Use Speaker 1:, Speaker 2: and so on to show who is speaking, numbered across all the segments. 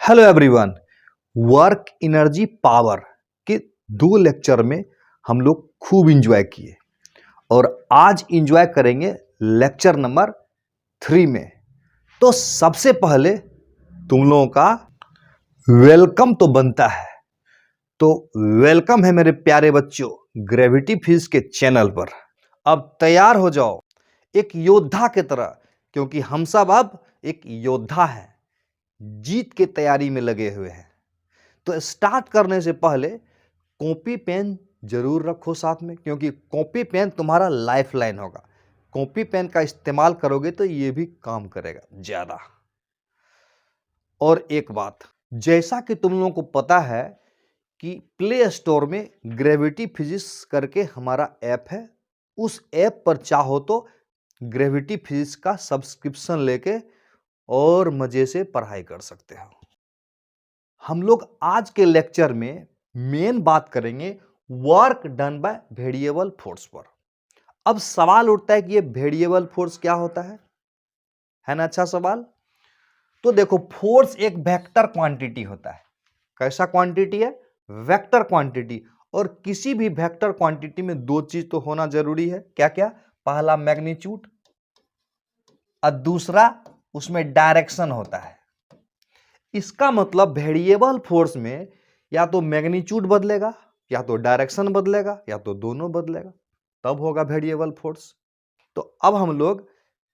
Speaker 1: Hello everyone. Work energy power के दो lecture में हम लोग खूब इंजॉय किए और आज इंजॉय करेंगे लेक्चर नंबर 3 में। तो सबसे पहले तुम लोगों का वेलकम तो बनता है। तो वेलकम है मेरे प्यारे बच्चों ग्रेविटी फिजिक्स के चैनल पर। अब तैयार हो जाओ एक योद्धा की तरह, क्योंकि हम सब अब एक योद्धा हैं, जीत के तैयारी में लगे हुए हैं। तो स्टार्ट करने से पहले कॉपी पेन जरूर रखो साथ में, क्योंकि कॉपी पेन तुम्हारा लाइफ लाइन होगा। कॉपी पेन का इस्तेमाल करोगे तो ये भी काम करेगा ज्यादा। और एक बात, जैसा कि तुम लोगों को पता है कि प्ले स्टोर में ग्रेविटी फिजिक्स करके हमारा ऐप है। उस ऐप पर चाहो तो ग्रेविटी फिजिक्स का सब्सक्रिप्शन लेके और मजे से पढ़ाई कर सकते हो। हम लोग आज के लेक्चर में मेन बात करेंगे work done by variable force पर। अब सवाल उठता है कि ये वेरिएबल फोर्स क्या होता है ना? अच्छा सवाल। तो देखो, फोर्स एक वेक्टर क्वांटिटी होता है। कैसा क्वांटिटी है? Vector quantity. और किसी भी वेक्टर क्वांटिटी में दो चीज तो होना जरूरी है। क्या क्या? पहला मैग्नीट्यूड और दूसरा उसमें डायरेक्शन होता है। इसका मतलब वेरिएबल फोर्स में या तो मैग्नीट्यूड बदलेगा, या तो डायरेक्शन बदलेगा, या तो दोनों बदलेगा, तब होगा वेरिएबल फोर्स। तो अब हम लोग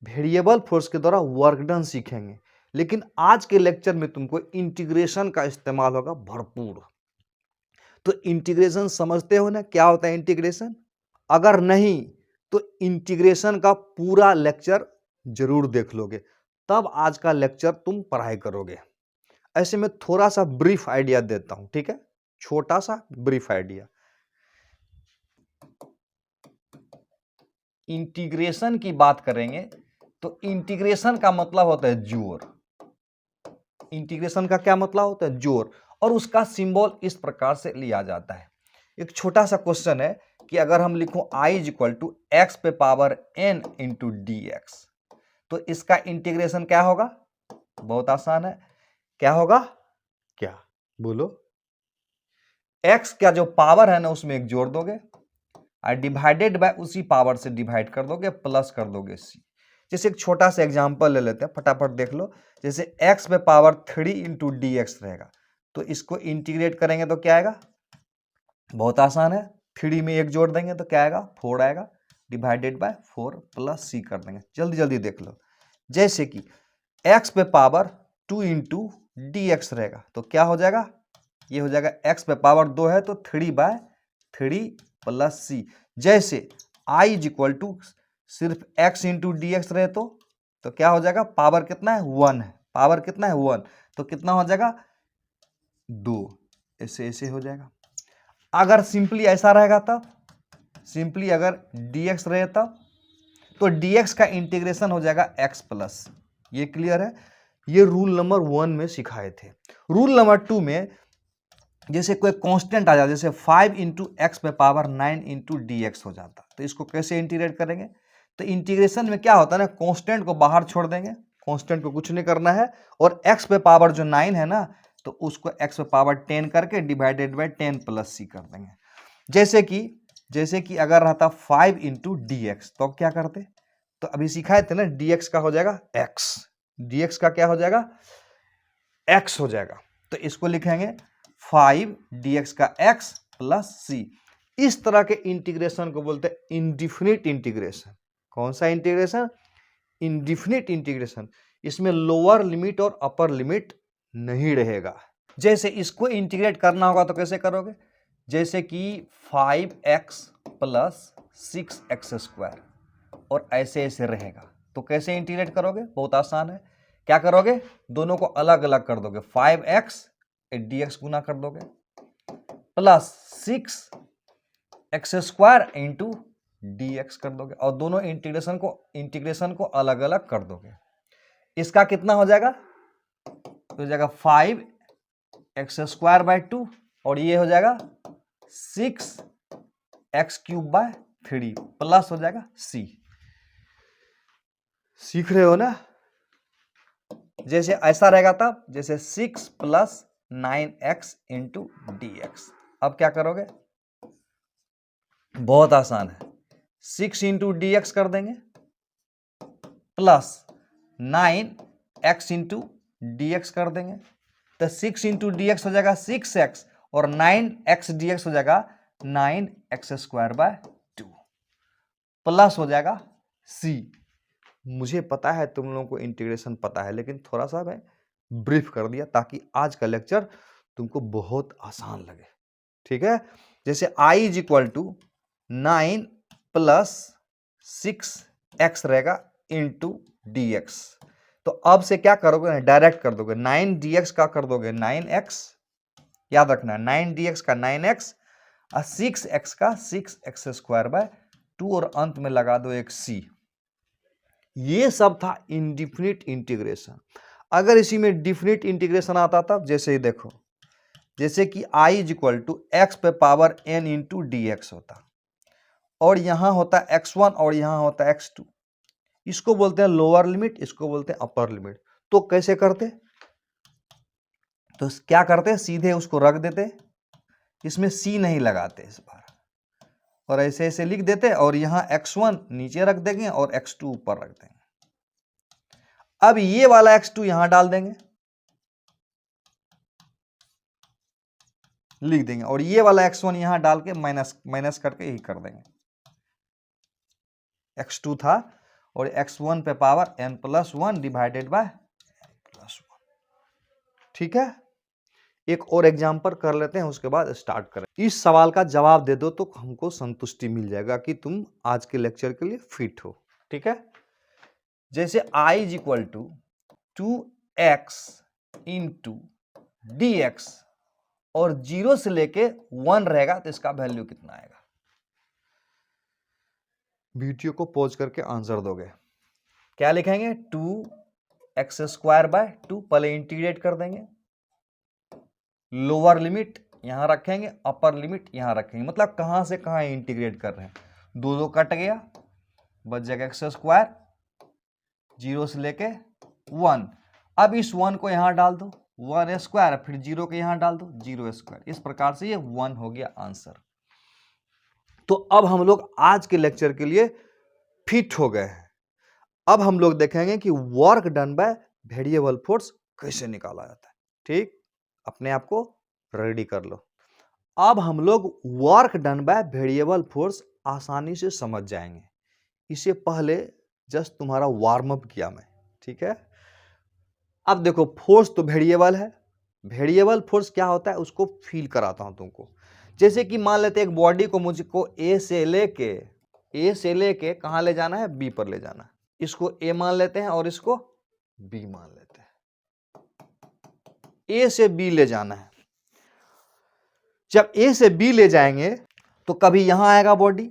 Speaker 1: वेरिएबल फोर्स के द्वारा वर्क डन सीखेंगे, लेकिन आज के लेक्चर में तुमको इंटीग्रेशन का इस्तेमाल होगा भरपूर। तो इंटीग्रेशन समझते हो ना, क्या होता है इंटीग्रेशन? अगर नहीं तो इंटीग्रेशन का पूरा लेक्चर जरूर देख लोगे, तब आज का लेक्चर तुम पढ़ाई करोगे। ऐसे में थोड़ा सा ब्रीफ आइडिया देता हूं, ठीक है? छोटा सा ब्रीफ आइडिया। इंटीग्रेशन की बात करेंगे तो इंटीग्रेशन का मतलब होता है जोड़। इंटीग्रेशन का क्या मतलब होता है? जोड़। और उसका सिंबल इस प्रकार से लिया जाता है। एक छोटा सा क्वेश्चन है कि अगर हम लिखूं i is equal to x पे power n into D X, तो इसका इंटीग्रेशन क्या होगा? बहुत आसान है। क्या होगा? क्या बोलो? x का जो पावर है ना, उसमें एक जोड़ दोगे और डिवाइडेड बाय उसी पावर से डिवाइड कर दोगे, प्लस कर दोगे c। जैसे एक छोटा सा एग्जांपल ले लेते हैं, फटाफट देख लो। जैसे x पे पावर 3 इंटू डी एक्स रहेगा, तो इसको इंटीग्रेट करेंगे तो क्या आएगा? बहुत आसान है। 3 में एक जोड़ देंगे तो क्या आएगा? 4 आएगा, डिवाइडेड बाय 4 प्लस c कर देंगे। जल्दी जल्दी देख लो। जैसे कि x पे पावर 2 इंटू डी एक्स रहेगा, तो क्या हो जाएगा? ये हो जाएगा x पे पावर 2 है तो 3 बाय 3 प्लस c। जैसे i इज इक्वल टू सिर्फ x इंटू डी एक्स रहे तो क्या हो जाएगा? पावर कितना है? 1 है। पावर कितना है? 1। तो कितना हो जाएगा? 2। ऐसे ऐसे हो जाएगा। अगर सिंपली ऐसा रहेगा तब, सिंपली अगर dx रहे तब, तो dx का इंटीग्रेशन हो जाएगा x प्लस। ये क्लियर है? ये रूल नंबर 1 में सिखाए थे। रूल नंबर 2 में जैसे कोई कांस्टेंट आ जाता, जैसे 5 इंटू एक्स पे पावर 9 इंटू डी एक्स हो जाता, तो इसको कैसे इंटीग्रेट करेंगे? तो इंटीग्रेशन में क्या होता है ना, कांस्टेंट को बाहर छोड़ देंगे, कांस्टेंट को कुछ नहीं करना है, और एक्स पे पावर जो 9 है ना, तो उसको एक्स पे पावर 10 करके डिवाइडेड बाई 10 प्लस सी कर देंगे। जैसे कि अगर रहता 5 इंटू डी एक्स, तो क्या करते? तो अभी सिखाए थे ना, डी एक्स का हो जाएगा एक्स, डी एक्स का क्या हो जाएगा? एक्स हो जाएगा। तो इसको लिखेंगे 5 dx का x प्लस c। इस तरह के इंटीग्रेशन को बोलते हैं इंडिफिनिट इंटीग्रेशन। कौन सा इंटीग्रेशन? Indefinite integration. इसमें लोअर लिमिट और अपर लिमिट नहीं रहेगा। जैसे इसको इंटीग्रेट करना होगा तो कैसे करोगे? जैसे कि 5x प्लस 6x स्क्वायर, और ऐसे ऐसे रहेगा, तो कैसे इंटीग्रेट करोगे? बहुत आसान है। क्या करोगे? दोनों को अलग अलग कर दोगे, 5x dx गुना कर दोगे plus 6x square into dx कर दोगे, और दोनों इंटीग्रेशन को अलग अलग कर दोगे। इसका कितना हो जाएगा? तो हो जाएगा 5x स्क्वायर बाय 2, और ये हो जाएगा 6x क्यूब बाय 3 प्लस हो जाएगा c। सीख रहे हो ना? जैसे ऐसा रहेगा तब, जैसे 6 + 9x × dx। अब क्या करोगे, बहुत आसान है, 6 × dx कर देंगे प्लस 9x × dx कर देंगे, तो 6 × dx हो जाएगा 6x और 9x dx हो जाएगा 9x² 2 प्लस हो जाएगा c। मुझे पता है तुम लोगों को इंटीग्रेशन पता है, लेकिन थोड़ा सा मैं ब्रीफ कर दिया ताकि आज का लेक्चर तुमको बहुत आसान लगे, ठीक है। जैसे I = 9 + 6x रहेगा × dx। तो अब से क्या करोगे, डायरेक्ट कर दोगे, 9 dx का कर दोगे 9x, याद रखना 9 dx का 9x और 6x का 6x² 2 और अंत में लगा दो एक c। ये सब था इनडिफिनिट इंटीग्रेशन। अगर इसी में डिफिनिट इंटीग्रेशन आता था, जैसे ही देखो, जैसे कि I = x⁴n × dx होता, और यहां होता x1 और यहां होता x2। इसको बोलते हैं लोअर लिमिट, इसको बोलते हैं अपर लिमिट। तो कैसे करते, तो क्या करते, सीधे उसको रख देते, इसमें c नहीं लगाते इस बार, और ऐसे ऐसे लिख देते, और यहां x1 नीचे रख देंगे और x2 ऊपर रख देंगे। अब ये वाला x2 यहां डाल देंगे, लिख देंगे, और ये वाला x1 यहां डाल के माइनस करके यही कर देंगे। x2 था और x1 पे power n+1 divided by n+1। ठीक है, एक और एग्जांपल कर लेते हैं, उसके बाद स्टार्ट करें। इस सवाल का जवाब दे दो तो हमको संतुष्टि मिल जाएगा कि तुम आज के लेक्चर के लिए फिट हो। ठीक है, जैसे I = 2x × dx और 0 से लेके 1 रहेगा, तो इसका वैल्यू कितना आएगा। वीडियो को पॉज करके आंसर दोगे। क्या लिखेंगे, 2x² 2, पहले इंटीग्रेट कर देंगे, लोअर लिमिट यहां रखेंगे, अपर लिमिट यहां रखेंगे, मतलब कहां से कहां इंटीग्रेट कर रहे हैं, 2 कट गया, बच जाएगा x², 0 से लेके 1। अब इस 1 को यहां डाल दो, 1², फिर 0 को यहां डाल दो, 0²। इस प्रकार से ये 1 हो गया आंसर। तो अब हम लोग आज के लेक्चर के लिए फिट हो गए हैं। अब हम लोग देखेंगे कि work done by variable force कैसे निकाला जाता है। ठीक, अपने आप को रेडी कर लो। अब हम लोग work done by variable force आसानी से समझ जाएंगे। इससे पहले जस्ट तुम्हारा वार्म अप किया मैं, ठीक है। अब देखो, फोर्स तो वेरिएबल है, वेरिएबल फोर्स क्या होता है उसको फील कराता हूं तुमको। जैसे कि मान लेते हैं एक बॉडी को मुझको ए से लेके कहां ले जाना है, बी पर ले जाना है। इसको ए मान लेते हैं और इसको बी मान लेते हैं। ए से बी ले जाना है। जब ए से बी ले जाएंगे तो कभी यहां आएगा बॉडी,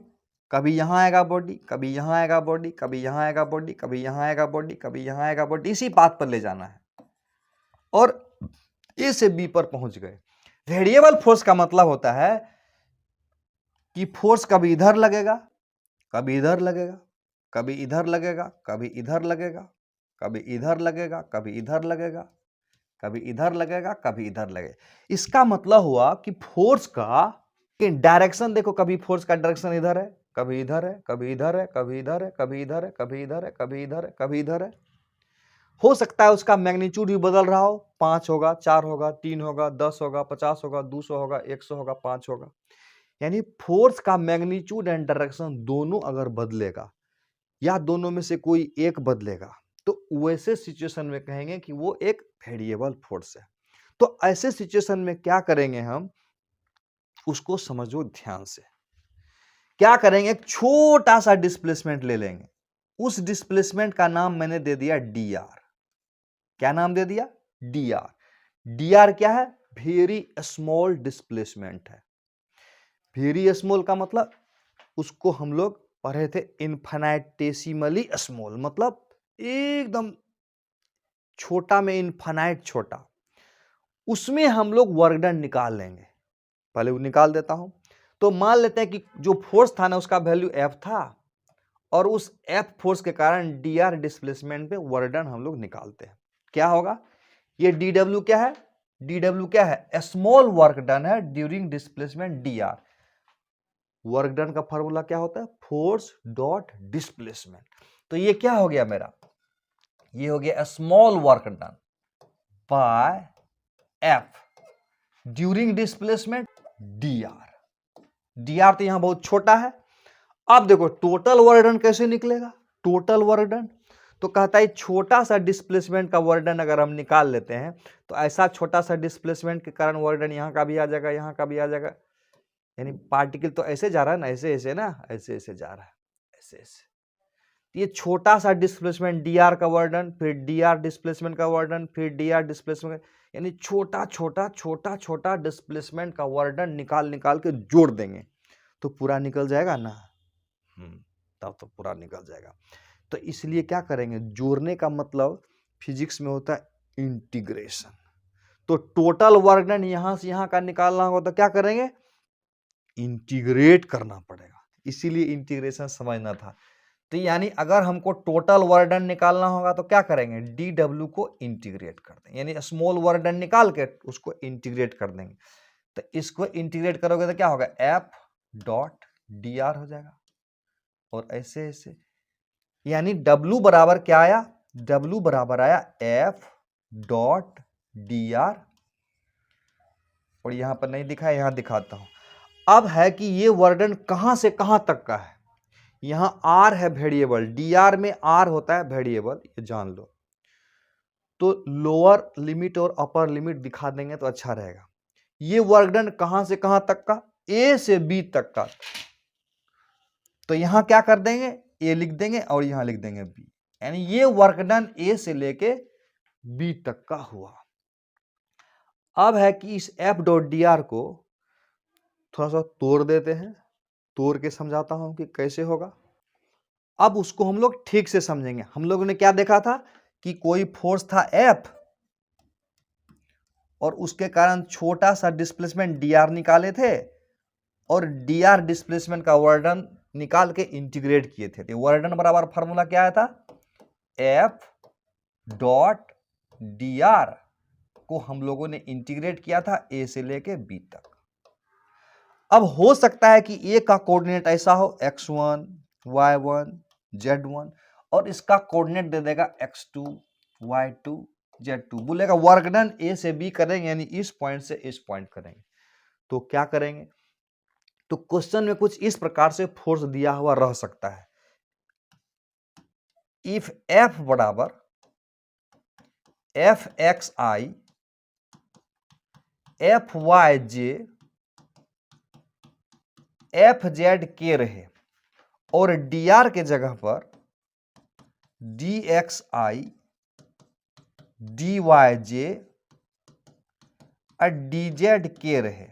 Speaker 1: कभी यहां आएगा बॉडी, कभी यहां आएगा बॉडी, कभी यहां आएगा बॉडी, कभी यहां आएगा बॉडी, कभी यहां आएगा बॉडी, इसी पाथ पर ले जाना है और ए से बी पर पहुंच गए। वेरिएबल फोर्स का मतलब होता है कि फोर्स कभी इधर लगेगा, कभी इधर लगेगा, कभी इधर लगेगा, कभी इधर लगेगा, कभी इधर लगेगा, कभी इधर लगेगा, कभी इधर लगेगा, कभी इधर लगेगा। इसका मतलब हुआ कि फोर्स का डायरेक्शन देखो, कभी फोर्स का डायरेक्शन इधर है, कभी इधर है, कभी इधर है, कभी इधर है, कभी इधर है, कभी इधर है, कभी इधर है, कभी इधर है। हो सकता है उसका मैग्नीट्यूड भी बदल रहा हो, 5 होगा, 4 होगा, 3 होगा, 10 होगा, 50 होगा, 200 होगा, 100 होगा, 5 होगा। यानी फोर्स का मैग्नीट्यूड एंड डायरेक्शन दोनों अगर बदलेगा या दोनों में से कोई एक बदलेगा तो वैसे सिचुएशन में कहेंगे कि वो एक वेरिएबल फोर्स है। तो ऐसे सिचुएशन में क्या करेंगे हम, उसको समझो ध्यान से। क्या करेंगे, एक छोटा सा डिस्प्लेसमेंट ले लेंगे। उस डिस्प्लेसमेंट का नाम मैंने दे दिया dr। क्या नाम दे दिया, dr। dr क्या है, वेरी स्मॉल डिस्प्लेसमेंट है। वेरी स्मॉल का मतलब उसको हम लोग पढ़े थे इन्फिनिटेसिमली स्मॉल, मतलब एकदम छोटा में इन्फिनाइट छोटा। उसमें हम लोग वर्क डन निकाल लेंगे। पहले वो निकाल देता हूं। तो मान लेते हैं कि जो फोर्स था ना उसका वैल्यू F था और उस F फोर्स के कारण dr डिस्प्लेसमेंट पे वर्क डन हम लोग निकालते हैं। क्या होगा, ये dw क्या है, dw क्या है, स्मॉल वर्क डन है during displacement dr। Work done का फॉर्मूला क्या होता है, फोर्स डॉट डिस्प्लेसमेंट। तो ये क्या हो गया मेरा, ये हो गया small work done by F during displacement dr तो यहां बहुत छोटा है। अब देखो टोटल वर्क डन कैसे निकलेगा, टोटल वर्क डन तो कहता है छोटा सा डिस्प्लेसमेंट का वर्क डन अगर हम निकाल लेते हैं तो ऐसा छोटा सा डिस्प्लेसमेंट के कारण वर्क डन यहां का भी आ जाएगा, यहां का भी आ जाएगा, यानी पार्टिकल तो ऐसे जा रहा है ना, ऐसे ऐसे ना, ऐसे ऐसे जा रहा है, ऐसे ऐसे। ये छोटा सा डिस्प्लेसमेंट dr का वर्क डन, फिर dr डिस्प्लेसमेंट का वर्क डन, फिर dr डिस्प्लेसमेंट, यानी छोटा छोटा छोटा छोटा डिस्प्लेसमेंट का वर्क डन निकाल निकाल के जोड़ देंगे तो पूरा निकल जाएगा ना, तब तो पूरा निकल जाएगा। तो इसलिए क्या करेंगे, जोड़ने का मतलब फिजिक्स में होता है इंटीग्रेशन। तो टोटल वर्क डन यहां से यहां का निकालना होगा तो क्या करेंगे, इंटीग्रेट करना पड़ेगा, इसीलिए इंटीग्रेशन समझना था। तो यानी अगर हमको टोटल वर्क डन निकालना होगा तो क्या करेंगे, dw को इंटीग्रेट कर देंगे, यानी स्मॉल वर्क डन निकाल के उसको इंटीग्रेट कर देंगे। तो इसको इंटीग्रेट करोगे तो क्या होगा, f डॉट dr हो जाएगा, और ऐसे ऐसे, यानी W बराबर क्या आया, W बराबर आया F डॉट dr, और यहां पर नहीं दिखा है, यहां दिखाता हूं। अब है कि ये वर्क डन कहां से कहां तक का है, यहां R है वेरिएबल, dr में R होता है वेरिएबल, ये जान लो। तो लोअर लिमिट और अपर लिमिट दिखा देंगे तो अच्छा रहेगा। ये वर्क डन कहां से कहां तक का, A से B तक का, तो यहां क्या कर देंगे, A लिख देंगे और यहां लिख देंगे B, यानी ये वर्क डन A से लेके B तक का हुआ। अब है कि इस F डॉट dr को थोड़ा सा तोड़ देते हैं, तोड़ के समझाता हूं कि कैसे होगा। अब उसको हम लोग ठीक से समझेंगे। हम लोगों ने क्या देखा था कि कोई फोर्स था F और उसके कारण छोटा सा डिस्प्लेसमेंट dr निकाले थे, और dr डिस्प्लेसमेंट का वर्क डन निकाल के इंटीग्रेट किए थे। तो वर्क डन बराबर फार्मूला क्या आया था, F डॉट dr को हम लोगों ने इंटीग्रेट किया था A से लेके B तक। अब हो सकता है कि A का कोऑर्डिनेट ऐसा हो x1, y1, z1, और इसका कोऑर्डिनेट दे देगा x2, y2, z2, बोलेगा वर्क डन A से B करेंगे, यानी इस पॉइंट से इस पॉइंट करेंगे। तो क्या करेंगे, तो क्वेश्चन में कुछ इस प्रकार से फोर्स दिया हुआ रह सकता है, इफ F बराबर Fxi Fyj Fzk रहे, और dr के जगह पर dxi dyj और dzk रहे,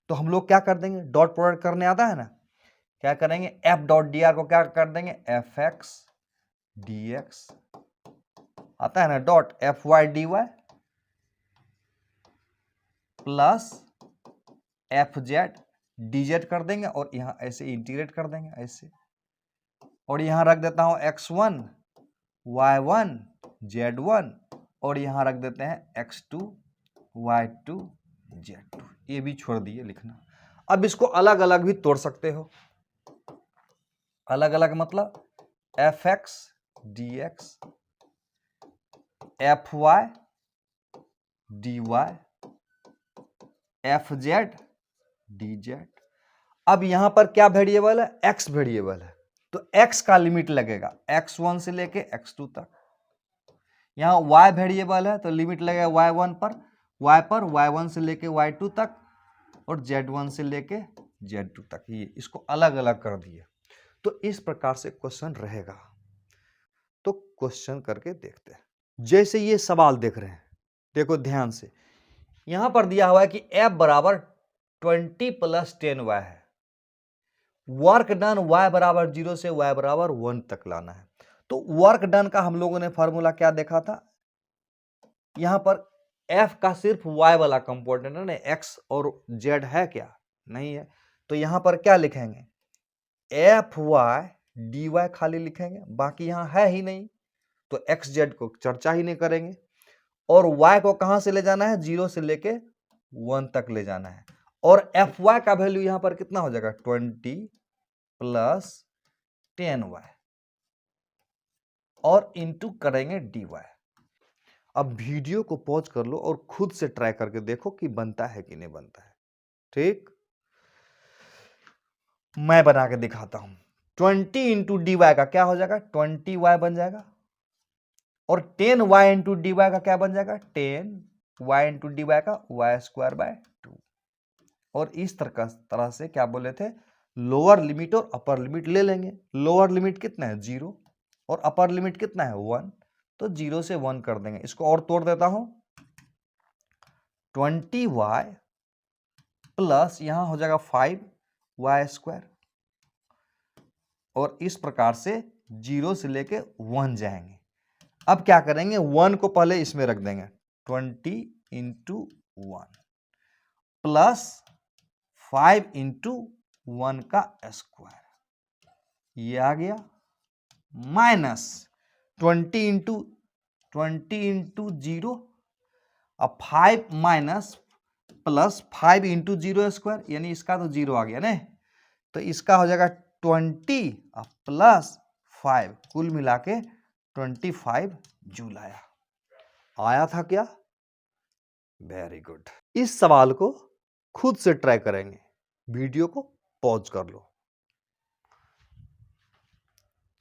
Speaker 1: तो हम लोग क्या कर देंगे, डॉट प्रोडक्ट करने आता है ना, क्या करेंगे, f डॉट dr को क्या कर देंगे, fx dx आता है ना, dot fy dy plus fz dz कर देंगे, और यहां ऐसे इंटीग्रेट कर देंगे ऐसे, और यहां रख देता हूं x1 y1 z1, और यहां रख देते हैं x2 y2 z2, ये भी छोड़ दिए लिखना। अब इसको अलग अलग भी तोड़ सकते हो, अलग अलग मतलब fx dx fy dy fz dz। अब यहां पर क्या वेरिएबल है, x वेरिएबल है, तो x का लिमिट लगेगा x1 से लेके x2 तक। यहां y वेरिएबल है तो लिमिट लगेगा y1 पर, y1 से लेके y2 तक, और z1 से लेके z2 तक। ये इसको अलग अलग कर दिए, तो इस प्रकार से क्वेश्चन रहेगा। तो क्वेश्चन करके देखते हैं। जैसे ये सवाल देख रहे हैं, देखो ध्यान से, यहां पर दिया हुआ है कि F बराबर 20 + 10y है, वर्क डन y बराबर 0 से y बराबर 1 तक लाना है। तो वर्क डन का हम लोगों ने फॉर्मूला क्या देखा था, यहां पर F का सिर्फ y वाला कंपोनेंट है ना, x और z है क्या, नहीं है, तो यहां पर क्या लिखेंगे, Fy dy खाली लिखेंगे, बाकी यहां है ही नहीं, तो xz को चर्चा ही नहीं करेंगे। और y को कहां से ले जाना है, 0 से लेके 1 तक ले जाना है। और fy का वैल्यू यहां पर कितना हो जाएगा, 20 प्लस 10y और इंटू करेंगे dy। अब वीडियो को पॉज कर लो और खुद से ट्राई करके देखो कि बनता है कि नहीं बनता है। ठीक, मैं बना के दिखाता हूं। 20 इंटू डी वाई का क्या हो जाएगा, 20y बन जाएगा। और 10y इंटू डी वाई का क्या बन जाएगा, 10y इंटू डी वाई का y²/2। और इस तरह से क्या बोले थे, लोअर लिमिट और अपर लिमिट ले लेंगे। लोअर लिमिट कितना है, 0 और अपर लिमिट कितना है, 1। तो 0 से 1 कर देंगे। इसको और तोड़ देता हूं, 20y प्लस यहां हो जाएगा 5y²। और इस प्रकार से 0 से लेके 1 जाएंगे। अब क्या करेंगे, 1 को पहले इसमें रख देंगे, 20 इंटू 1 प्लस 5 इंटू 1 का स्क्वायर, ये आ गया, माइनस 20 इंटू 0, अब 5 माइनस प्लस 5 इंटू 0² यानी इसका तो 0 आ गया ना। तो इसका हो जाएगा 20 प्लस 5, कुल मिला के 25 जूल आया था क्या? Very good. इस सवाल को खुद से ट्राई करेंगे, वीडियो को पॉज कर लो।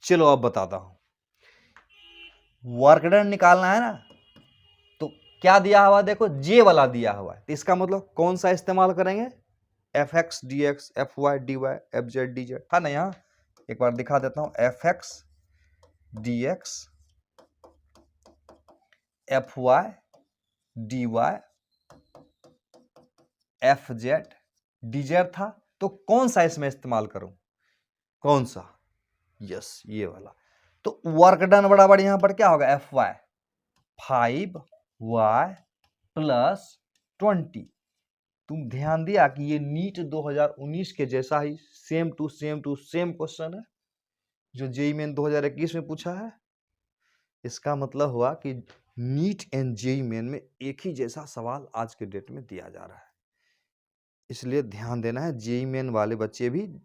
Speaker 1: चलो अब बताता हूं, वर्क डन निकालना है ना, तो क्या दिया हुआ, देखो जे वाला दिया हुआ है। तो इसका मतलब कौन सा इस्तेमाल करेंगे, fx dx fy dy fz dz था ना। यहां एक बार दिखा देता हूं, fx dx fy dy fz dz था। तो कौन सा इसमें इस्तेमाल करूं, कौन सा, यस ये वाला। तो वर्क डन बराबर यहां पर क्या होगा, fy 5y प्लस 20। तुम ध्यान दिया कि ये नीट 2019 के जैसा ही सेम टू सेम क्वेश्चन है जो जेईई मेन 2021 में पूछा है। इसका मतलब हुआ कि नीट एंड जेईई मेन में एक ही जैसा सवाल आज के डेट में दिया जा रहा है। इसलिए ध्यान देना है, जेईई मेन वाले बच्चे भी,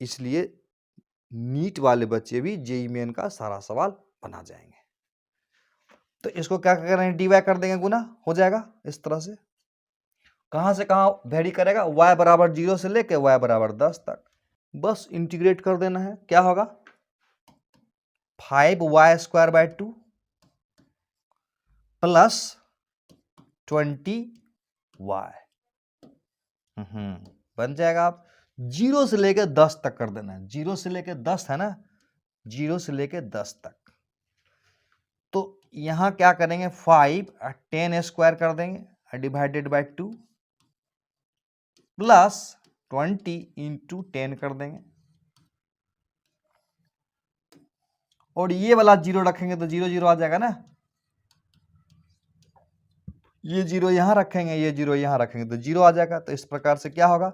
Speaker 1: इसलिए नीट वाले बच्चे भी जेईई मेन का सारा सवाल बना जाएंगे। तो इसको क्या करेंगे, डीवाई कर देंगे, गुना हो जाएगा इस तरह से। कहां से कहां वेरी करेगा, y बराबर 0 से लेके y बराबर 10 तक। बस इंटीग्रेट कर देना है, क्या होगा 5y² प्लस 20y बन जाएगा। आप 0 से लेके 10 तक कर देना है, 0 से लेके 10 है ना, 0 से लेके 10 तक। तो यहां क्या करेंगे, 5 10² कर देंगे डिवाइडेड बाय 2 प्लस 20 इंटू 10 कर देंगे। और ये वाला 0 रखेंगे तो 0 0 आ जाएगा ना। ये 0 यहां रखेंगे, ये 0 यहां रखेंगे तो 0 आ जाएगा। तो इस प्रकार से क्या होगा,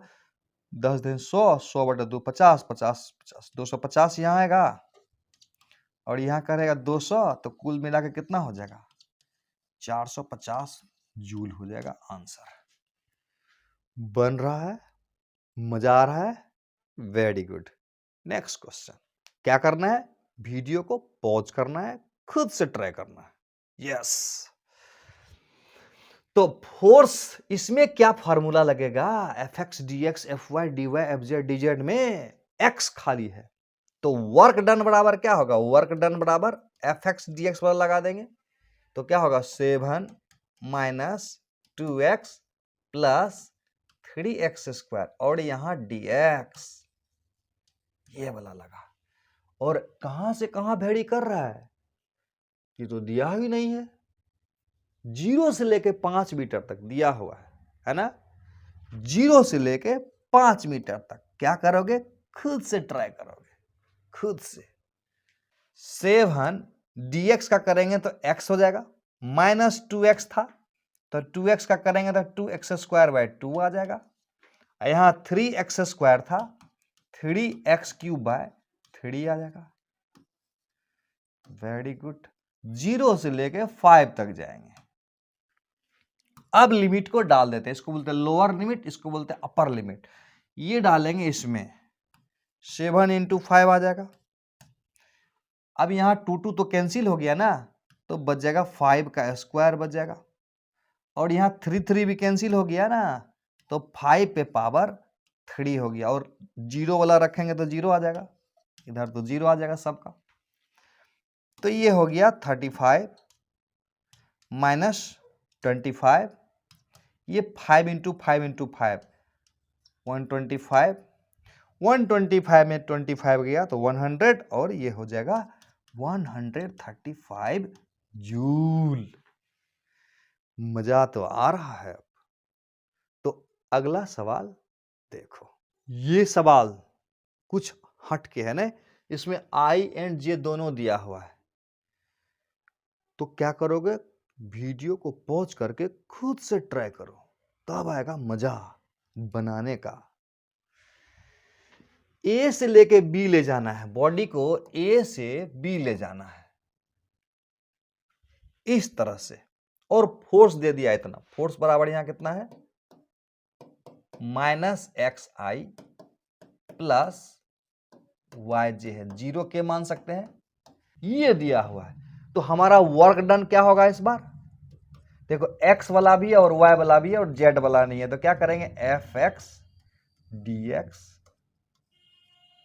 Speaker 1: 10 दिन 100, 100 बटा 2 50, 50 50 250 यहां आएगा और यहां करेगा 200। तो कुल मिला के कितना हो जाएगा, 450 जूल हो जाएगा आंसर। बन रहा है, मजा आ रहा है, वेरी गुड। Next question. क्या करना है, वीडियो को पॉज करना है, खुद से ट्राई करना है। यस। तो फोर्स, इसमें क्या फार्मूला लगेगा, fx dx fy dy fz dz में x खाली है। तो वर्क डन बराबर क्या होगा, वर्क डन बराबर fx dx वाला लगा देंगे। तो क्या होगा, 7 माइनस 2x प्लस 3x² और यहां dx, ये वाला लगा। और कहां से कहां वेरी कर रहा है, ये तो दिया ही नहीं है। 0 से लेके 5 मीटर तक दिया हुआ है ना। 0 से लेके 5 मीटर तक क्या करोगे, खुद से ट्राई करोगे, खुद से। 7 dx का करेंगे तो x हो जाएगा, माइनस 2x था तो 2x का करेंगे तो 2x² 2 आ जाएगा। यहां 3x² था, 3x³ 3 आ जाएगा। Very good. 0 से लेके 5 तक जाएंगे। अब लिमिट को डाल देते हैं, इसको बोलते हैं लोअर लिमिट, इसको बोलते हैं अपर लिमिट। ये डालेंगे इसमें 7 × 5 आ जाएगा। अब यहां 2 तो कैंसिल हो गया ना, तो बच जाएगा 5 का स्क्वायर बच जाएगा। और यहाँ 3 भी कैंसिल हो गया ना, तो 5 पे पावर 3 हो गया। और 0 वाला रखेंगे तो 0 आ जाएगा, इधर तो 0 आ जाएगा सबका। तो ये हो गया 35 - 25। ये 5 × 5 × 5 125। 125 में 25 गया तो 100, और ये हो जाएगा 135 जूल। मजा तो आ रहा है। अब तो अगला सवाल देखो। ये सवाल कुछ हट के है ना, इसमें I एंड J दोनों दिया हुआ है। तो क्या करोगे, वीडियो को पॉज करके खुद से ट्राई करो, तब आएगा मजा बनाने का। A से लेके B ले जाना है, बॉडी को A से B ले जाना है इस तरह से, और फोर्स दे दिया इतना। फोर्स बराबर यहां कितना है, -xi प्लस yj है, 0 के मान सकते हैं, ये दिया हुआ है। तो हमारा वर्क डन क्या होगा इस बार, देखो x वाला भी है और y वाला भी है और z वाला नहीं है, तो क्या करेंगे, fx dx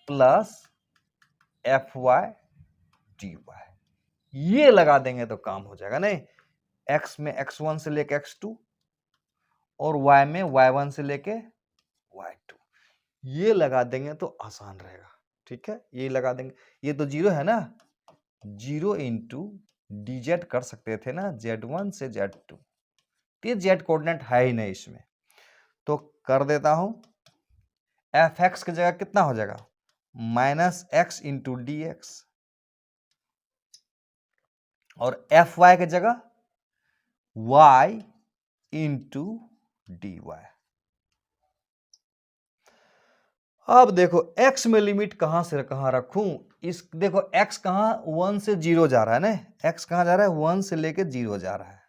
Speaker 1: plus fy dy, ये लगा देंगे तो काम हो जाएगा। नहीं, x में x1 से लेके x2 और y में y1 से लेके y2, ये लगा देंगे तो आसान रहेगा। ठीक है, ये लगा देंगे। ये तो 0 है ना, 0 × dz कर सकते थे ना, z1 से z2, ये z कोऑर्डिनेट है ही नहीं इसमें, तो कर देता हूं। fx की जगह कितना हो जाएगा, -x × dx, और fy की जगह y × dy। अब देखो x में लिमिट कहां से कहां रखूं, इस देखो x कहां 1 से 0 जा रहा है ना, x कहां जा रहा है, 1 से लेके 0 जा रहा है।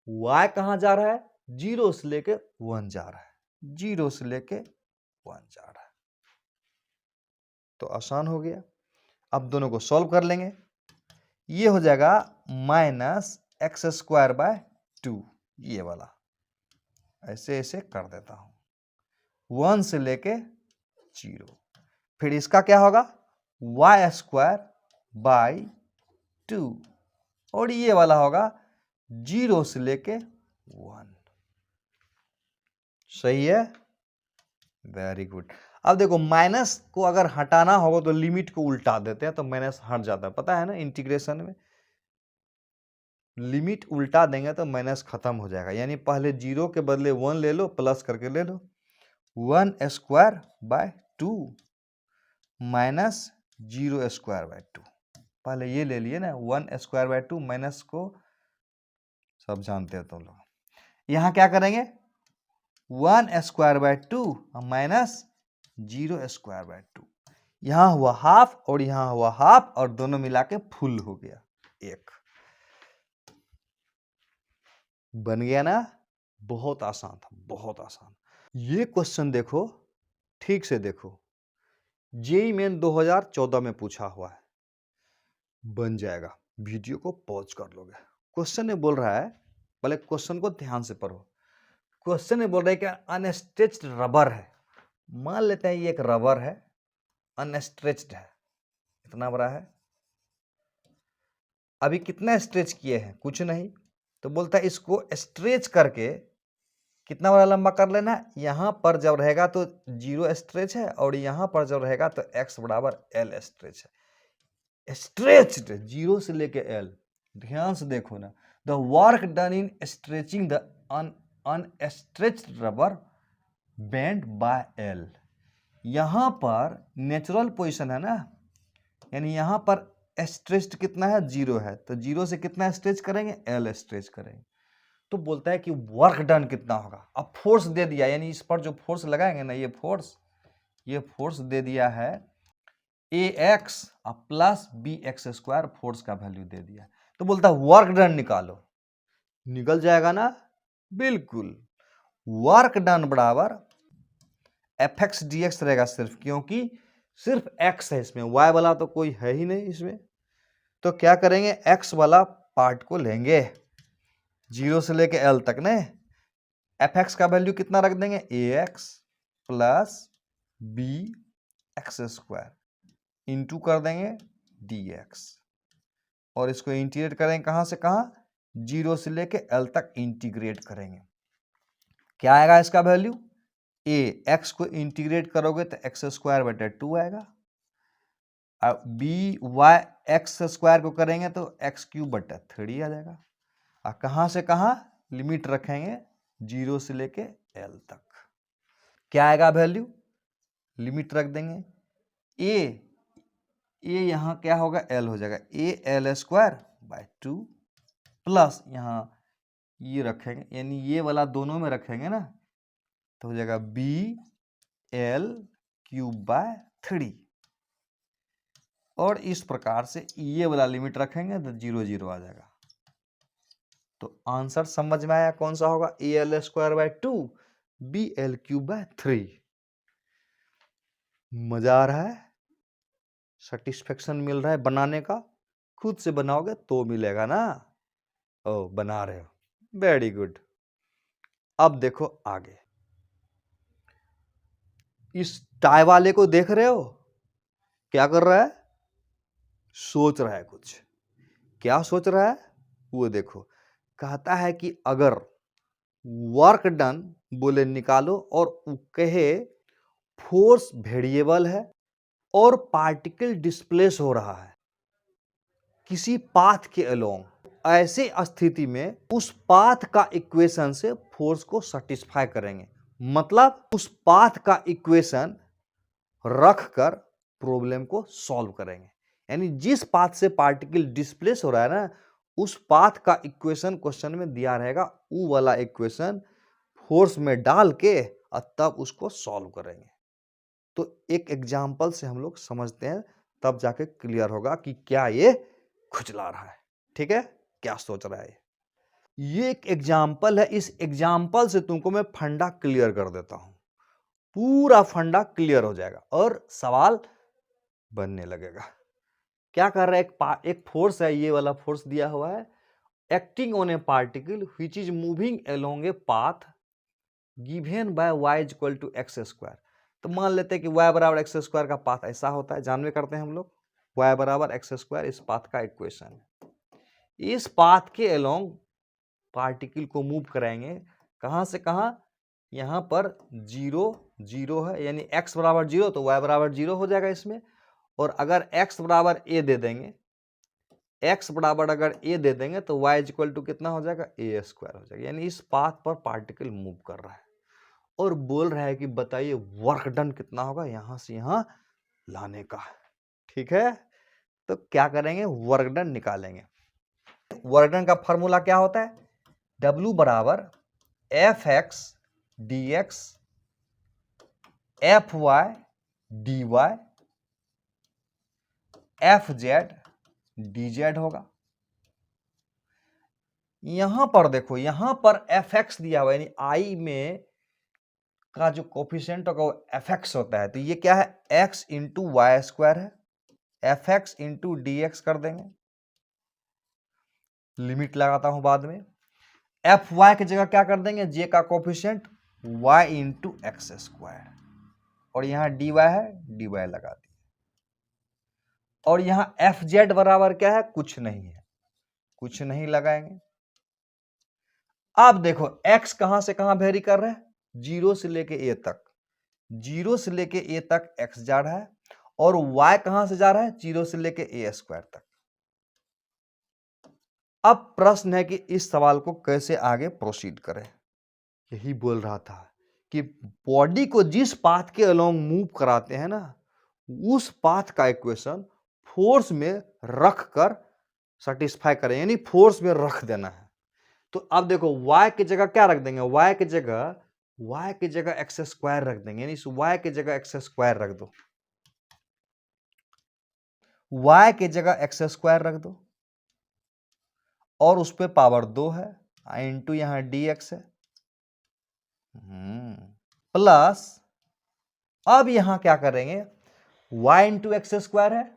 Speaker 1: y कहां जा रहा है, 0 से लेके 1 जा रहा है, 0 से लेके 1 जा रहा है। तो आसान हो गया। अब दोनों को सॉल्व कर लेंगे। ये हो जाएगा -x²/2, ये वाला ऐसे ऐसे कर देता हूं, 1 से लेके 0। फिर इसका क्या होगा, y²/2, और ये वाला होगा 0 से लेके 1। सही है, वेरी गुड। अब देखो माइनस को अगर हटाना होगा तो लिमिट को उल्टा देते हैं, तो माइनस हट जाता है, पता है ना, इंटीग्रेशन में लिमिट उल्टा देंगे तो माइनस खत्म हो जाएगा। यानी पहले 0 के बदले 1 ले लो, प्लस करके ले लो, 1²/2 माइनस 0²/2, पहले ये ले लिए ना, 1²/2 माइनस को सब जानते हो तुम लोग। यहां क्या करेंगे, 1²/2 माइनस 0²/2, यहां हुआ हाफ और यहां हुआ हाफ, और दोनों मिला के फुल हो गया 1। बन गया ना, बहुत आसान था, बहुत आसान। ये क्वेश्चन देखो, ठीक से देखो, जेईई मेन 2014 में पूछा हुआ है, बन जाएगा। वीडियो को पॉज कर लोगे। क्वेश्चन ने बोल रहा है, पहले क्वेश्चन को ध्यान से पढ़ो। क्वेश्चन ने बोल रहा है कि अनस्ट्रेच्ड रबर है, मान लेते हैं ये एक रबर है, अनस्ट्रेच्ड है, इतना बड़ा है, अभी कितना स्ट्रेच किए हैं, कुछ नहीं, तो बोलता है इसको स्ट्रेच करके कितना बड़ा लंबा कर लेना। यहां पर जब रहेगा तो 0 स्ट्रेच है, और यहां पर जब रहेगा तो x = l स्ट्रेच है। स्ट्रेच्ड 0 से लेके l, ध्यान से देखो ना, the work done in stretching the unstretched rubber band by l। यहां पर नेचुरल पोजीशन है ना, यानी यहां पर स्ट्रेच्ड कितना है, 0 है, तो 0 से कितना स्ट्रेच करेंगे, l स्ट्रेच करेंगे। तो बोलता है कि वर्क डन कितना होगा। अब फोर्स दे दिया, यानी इस पर जो फोर्स लगाएंगे ना, ये फोर्स दे दिया है ax प्लस bx² फोर्स का वैल्यू दे दिया। तो तो बोलता है वर्क डन निकालो, निकल जाएगा ना, बिल्कुल। वर्क डन बराबर एफ एक्स डी एक्स रहेगा सिर्फ, क्योंकि सिर्फ एक्स है इसमें, वाई वाला तो कोई है ही नहीं इसमें। तो क्या करेंगे, एक्स वाला पार्ट को लेंगे 0 से लेके एल तक ने, एफ एक्स का वैल्यू कितना रख देंगे, A X plus B X square into कर देंगे डी एक्स, और इसको इंटीग्रेट करेंगे कहां से कहां, 0 से लेके एल तक इंटीग्रेट करेंगे। क्या आएगा इसका वैल्यू, ए एक्स को इंटीग्रेट करोगे तो एक्स स्क्वायर बटे 2 आएगा, और बी वाई एक्स स्क्वायर को करेंगे तो एक्स क्यूब बटे 3 आ जाएगा। और कहां से कहां लिमिट रखेंगे, 0 से लेके एल तक। क्या आएगा वैल्यू, लिमिट रख देंगे, ए यहां क्या होगा, एल हो जाएगा, ए एल स्क्वायर बाय 2 प्लस यहां ये रखेंगे, यानी ये वाला दोनों में रखेंगे ना, तो हो जाएगा बी एल क्यूब बाय 3, और इस प्रकार से ये वाला लिमिट रखेंगे तो 0 0 आ जाएगा। तो आंसर समझ में आया कौन सा होगा, A L square by 2 B L cube by 3। मजा आ रहा है, सेटिस्फेक्शन मिल रहा है बनाने का, खुद से बनाओगे तो मिलेगा ना। ओ बना रहे हो, वेरी गुड। अब देखो आगे, इस टाई वाले को देख रहे हो, क्या कर रहा है, सोच रहा है कुछ। क्या सोच रहा है वो देखो, कहता है कि अगर वर्क डन बोले निकालो और कहे फोर्स वेरिएबल है और पार्टिकल डिस्प्लेस हो रहा है किसी पाथ के अलोंग, ऐसे स्थिति में उस पाथ का इक्वेशन से फोर्स को सेटिस्फाई करेंगे। मतलब उस पाथ का इक्वेशन रखकर प्रॉब्लम को सॉल्व करेंगे। यानी जिस पाथ से पार्टिकल डिस्प्लेस हो रहा है ना, उस पाथ का इक्वेशन क्वेश्चन में दिया रहेगा, वो वाला इक्वेशन फोर्स में डाल के और तब उसको सॉल्व करेंगे। तो एक एग्जाम्पल से हम लोग समझते हैं, तब जाके क्लियर होगा कि क्या ये खुजला रहा है। ठीक है, क्या सोच रहा है ये एक एग्जाम्पल है। इस एग्जाम्पल से तुमको मैं फंडा क्लियर कर देता हूं, पूरा फंडा क्लियर हो जाएगा और सवाल बनने लगेगा। क्या कर रहा है, एक फोर्स है, ये वाला फोर्स दिया हुआ है, acting on a particle which is moving along a path given by y equal to X square. तो मान लेते हैं कि y बराबर एक्स स्क्वायर का पाथ ऐसा होता है, जानवे करते हैं हम लोग, y बराबर एक्स स्क्वायर इस पाथ का इक्वेशन। इस पाथ के अलोंग पार्टिकल को मूव कराएंगे, कहां से कहां, यहां पर 0 0 है, यानी x बराबर 0 तो y बराबर 0 हो जाएगा इसमें। और अगर x बराबर a दे देंगे, x बराबर अगर a दे देंगे तो y इक्वल टू कितना हो जाएगा, a स्क्वायर हो जाएगा। यानी इस पाथ पर पार्टिकल मूव कर रहा है और बोल रहा है कि बताइए वर्क डन कितना होगा यहां से यहां लाने का। ठीक है, तो क्या करेंगे, वर्क डन निकालेंगे। वर्क डन का फॉर्मूला क्या होता है, W बराबर F x D x F Y D Y F Z D Z होगा। यहां पर देखो, यहां पर एफ एक्स दिया हुआ है, यानी आई में का जो कोफिशिएंट होगा वो एफ एक्स होता है, तो ये क्या है, एक्स इंटू वाई स्क्वायर है, F x into D x कर देंगे, लिमिट लगाता हूं बाद में। एफ वाई की जगह क्या कर देंगे, जे का coefficient Y into X square, और यहां डी वाई है, डी वाई लगा दिए। और यहां एफ जेड बराबर क्या है, कुछ नहीं है, कुछ नहीं लगाएंगे। अब देखो x कहां से कहां वेरी कर रहा है, 0 से लेके a तक, 0 से लेके a तक x जा रहा है, और y कहां से जा रहा है, 0 से लेके a स्क्वायर तक। अब प्रश्न है कि इस सवाल को कैसे आगे प्रोसीड करें। यही बोल रहा था कि बॉडी को जिस पाथ के अलोंग मूव कराते हैं ना, उस पाथ का इक्वेशन फोर्स में रख कर सेटिस्फाई करें, यानी फोर्स में रख देना है। तो अब देखो y की जगह क्या रख देंगे, y की जगह एक्स स्क्वायर रख देंगे, यानी इस y की जगह एक्स स्क्वायर रख दो, y की जगह एक्स स्क्वायर रख दो। और उस पे पावर 2 है इंटू यहाँ dx है प्लस अब यहां क्या करेंगे y इंटू एक्स स्क्वायर है,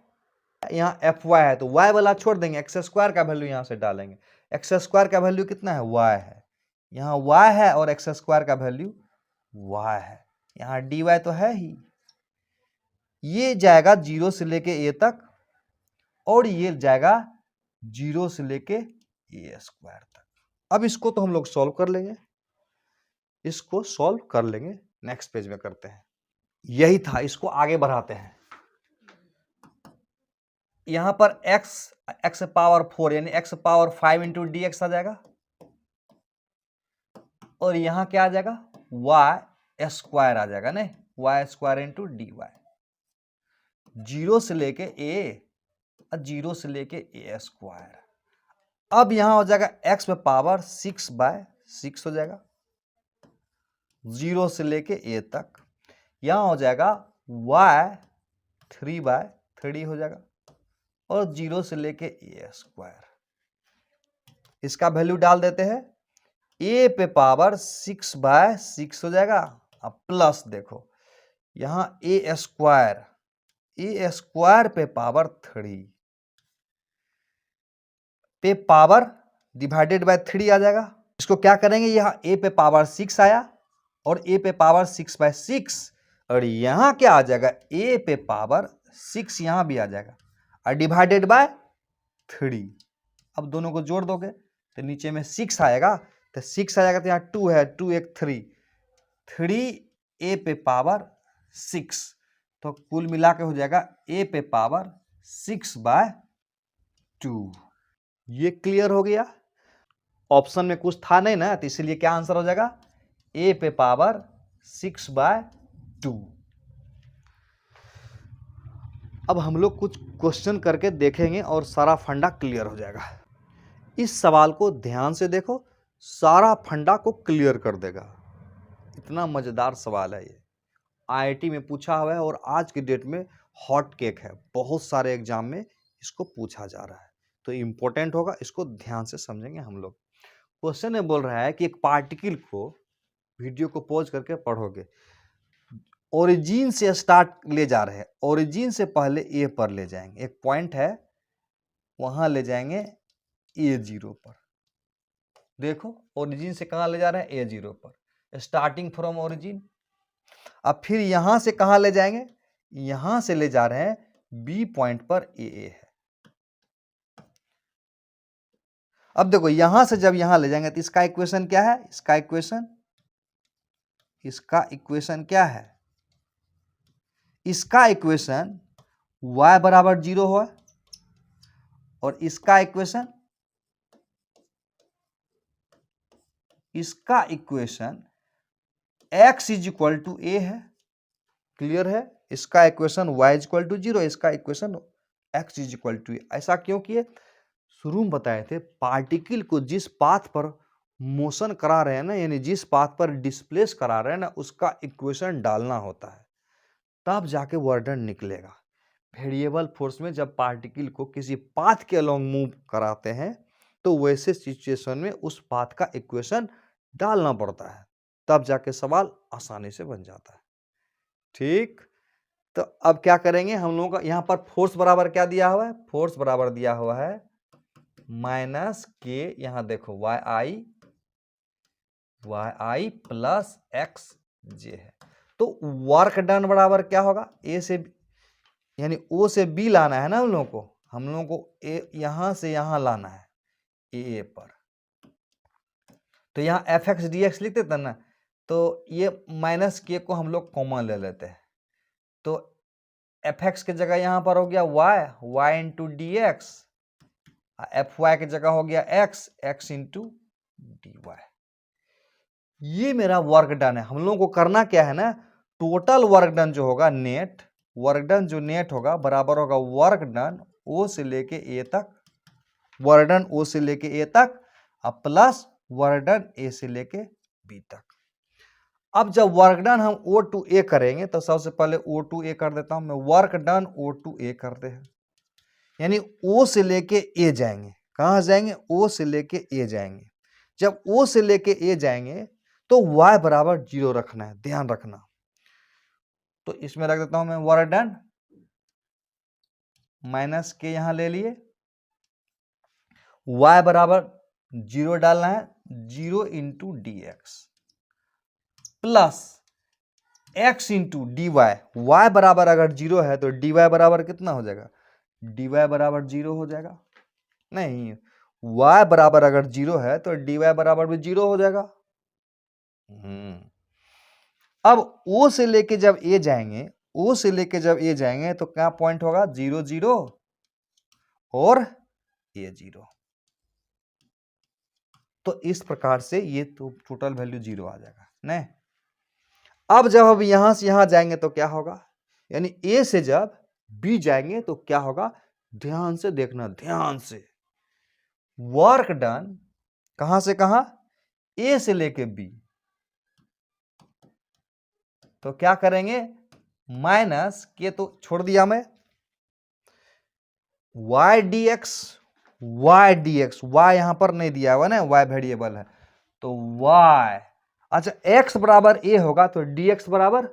Speaker 1: यहाँ एफ वाई है तो y वाला छोड़ देंगे, एक्स स्क्वायर का वैल्यू यहां से डालेंगे। एक्स स्क्वायर का वैल्यू कितना है y है, यहाँ y है और एक्स स्क्वायर का वैल्यू y है, यहाँ dy तो है ही। ये जाएगा 0 से लेके a तक और ये जाएगा 0 से लेके a स्क्वायर तक। अब इसको तो हम लोग सॉल्व कर लेंगे, इसको सॉल्व कर लेंगे, नेक्स्ट पेज में करते हैं। यही था, इसको आगे बढ़ाते हैं। यहां पर x पावर 4 यानी x power 5 into D X आ जाएगा और यहां क्या आ जाएगा y स्क्वायर आ जाएगा ना, y square into D Y, 0 से लेके a और 0 से लेके a स्क्वायर। अब यहां हो जाएगा x पे पावर 6/6 हो जाएगा 0 से लेके a तक, यहां हो जाएगा y 3/3 हो जाएगा और 0 से लेके a स्क्वायर। इसका वैल्यू डाल देते हैं, a पे पावर 6/6 हो जाएगा। अब प्लस देखो यहां a स्क्वायर पे पावर 3 पे पावर डिवाइडेड बाय 3 आ जाएगा। इसको क्या करेंगे, यहां a पे पावर 6 आया और a पे पावर 6/6 और यहां क्या आ जाएगा a पे पावर 6 यहां भी आ जाएगा और डिवाइडेड बाय 3। अब दोनों को जोड़ दोगे तो नीचे में 6 आएगा, तो 6 आएगा तो यहाँ 2 है, 2 एक 3 a पे पावर 6, तो कुल मिला के हो जाएगा a पे पावर 6/2। ये क्लियर हो गया। ऑप्शन में कुछ था नहीं ना, तो इसलिए क्या आंसर हो जाएगा a पे पावर 6/2। अब हम लोग कुछ क्वेश्चन करके देखेंगे और सारा फंडा क्लियर हो जाएगा। इस सवाल को ध्यान से देखो, सारा फंडा को क्लियर कर देगा। इतना मजेदार सवाल है ये, आईआईटी में पूछा हुआ है और आज की डेट में हॉट केक है, बहुत सारे एग्जाम में इसको पूछा जा रहा है, तो इम्पोर्टेंट होगा, इसको ध्यान से समझेंगे हम लोग। क्वेश्चन में बोल रहा है कि एक पार्टिकल को, वीडियो को पॉज करके पढ़ोगे, ओरिजिन से स्टार्ट ले जा रहे हैं, ओरिजिन से पहले ए पर ले जाएंगे, एक पॉइंट है वहां ले जाएंगे A0 पर। देखो ओरिजिन से कहां ले जा रहे हैं A0 पर, स्टार्टिंग फ्रॉम ओरिजिन। अब फिर यहां से कहां ले जाएंगे, यहां से ले जा रहे हैं B पॉइंट पर AA है। अब देखो यहां से जब यहां ले जाएंगे तो इसका इक्वेशन क्या है, इसका इक्वेशन क्या है, इसका इक्वेशन y बराबर 0 है और इसका equation x is equal to a है। क्लियर है, इसका equation y is equal to 0, इसका equation x is equal to a। ऐसा क्यों किए, शुरू में बताए थे, पार्टिकल को जिस पाथ पर मोशन करा रहे हैं ना, यानी जिस पाथ पर डिस्प्लेस करा रहे हैं ना, उसका इक्वेशन डालना होता है, तब जाके वर्क डन निकलेगा। वेरिएबल फोर्स में जब पार्टिकल को किसी पाथ के अलोंग मूव कराते हैं तो वैसे सिचुएशन में उस पाथ का इक्वेशन डालना पड़ता है, तब जाके सवाल आसानी से बन जाता है। ठीक, तो अब क्या करेंगे हम लोगों का, यहां पर फोर्स बराबर क्या दिया हुआ है, फोर्स बराबर दिया हुआ है माइनस के, यहां देखो y i प्लस एक्स जे है, तो वर्क डन बराबर क्या होगा, ए से यानी ओ से बी लाना है ना हम लोगों को ए यहां से यहां लाना है ए पर, तो यहां एफ एक्स डी एक्स लिखते थे ना, तो ये माइनस के को हम लोग कॉमन ले लेते हैं, तो एफ एक्स की जगह यहां पर हो गया Y into D x, F Y की जगह हो गया एक्स इंटू डी वाई। ये मेरा वर्क डन है। हम लोगों को करना क्या है ना, टोटल वर्क डन जो होगा, नेट वर्क डन जो नेट होगा बराबर होगा वर्क डन ओ से लेके ए तक, वर्क डन ओ से लेके ए तक प्लस वर्क डन ए से लेके बी तक। अब जब वर्क डन हम ओ टू ए करेंगे तो सबसे पहले ओ टू ए कर देता हूं मैं, वर्क डन ओ टू ए करते हैं, यानी ओ से लेके ए जाएंगे, कहाँ जाएंगे, ओ से लेके ए जाएंगे। जब ओ से लेके ए जाएंगे तो y बराबर 0 रखना है, ध्यान रखना। तो इसमें रख देता हूं मैं वर्क डन, माइनस के यहां ले लिए, y बराबर 0 डालना है, 0 into D X plus x into D Y बराबर अगर 0 है तो dy बराबर कितना हो जाएगा, dy बराबर 0 हो जाएगा। नहीं, y बराबर अगर 0 है तो dy बराबर भी 0 हो जाएगा। अब o से लेके जब a जाएंगे, o से लेके जब a जाएंगे तो क्या पॉइंट होगा, 0 0 और a 0। तो इस प्रकार से ये तो टोटल वैल्यू 0 आ जाएगा नहीं। अब जब हम यहां से यहां जाएंगे तो क्या होगा, यानी a से जब b जाएंगे तो क्या होगा, ध्यान से देखना, ध्यान से। वर्क डन कहां से कहां, a से लेके b, तो क्या करेंगे, माइनस के तो छोड़ दिया मैं, y dx, y यहां पर नहीं दिया हुआ ना, y वेरिएबल है तो y, अच्छा x बराबर a होगा तो dx बराबर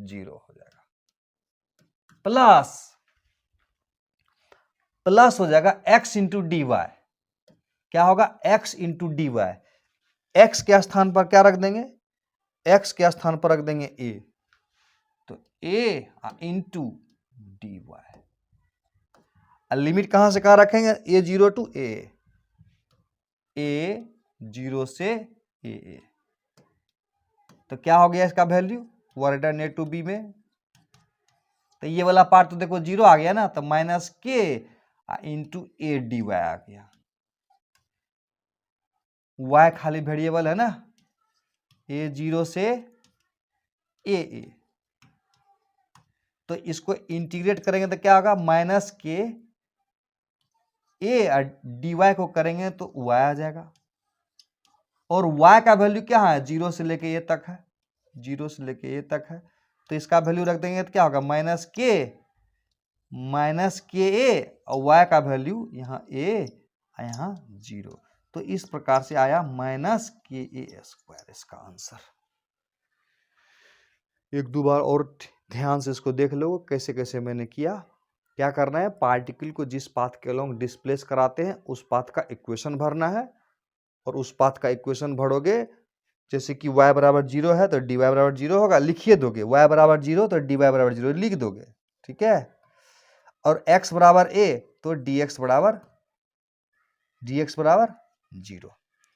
Speaker 1: 0 हो जाएगा, प्लस हो जाएगा x इंटू डी वाई, क्या होगा, x into D Y, X के स्थान पर क्या रख देंगे, x के स्थान पर रख देंगे a, तो a into D Y. Limit कहां से कहां रखेंगे, a 0 टू a, a 0 से a, तो क्या हो गया इसका value, work done a to b में, तो ये वाला पार्ट तो देखो 0 आ गया ना, तो माइनस के इंटू ए डी वाई आ गया। y खाली वेरिएबल है ना, a 0 से a, तो इसको इंटीग्रेट करेंगे तो क्या होगा, माइनस के a डी वाई को करेंगे तो y आ जाएगा, और y का वैल्यू क्या है, 0 से लेके a तक है, 0 से लेके a तक है, तो इसका वैल्यू रख देंगे तो क्या होगा, माइनस के ए, और y का वैल्यू यहाँ a यहाँ 0, तो इस प्रकार से आया माइनस के ए स्क्वायर इसका आंसर। एक दो बार और ध्यान से इसको देख लो कैसे कैसे मैंने किया। क्या करना है, पार्टिकल को जिस पाथ के अलोंग डिस्प्लेस कराते हैं उस पाथ का इक्वेशन भरना है, और उस पाथ का इक्वेशन भरोगे, जैसे कि y बराबर 0 है तो dy बराबर 0 होगा, लिखिए दोगे, y बराबर 0 तो dy बराबर 0 लिख दोगे, ठीक है, और x बराबर a तो dx बराबर 0,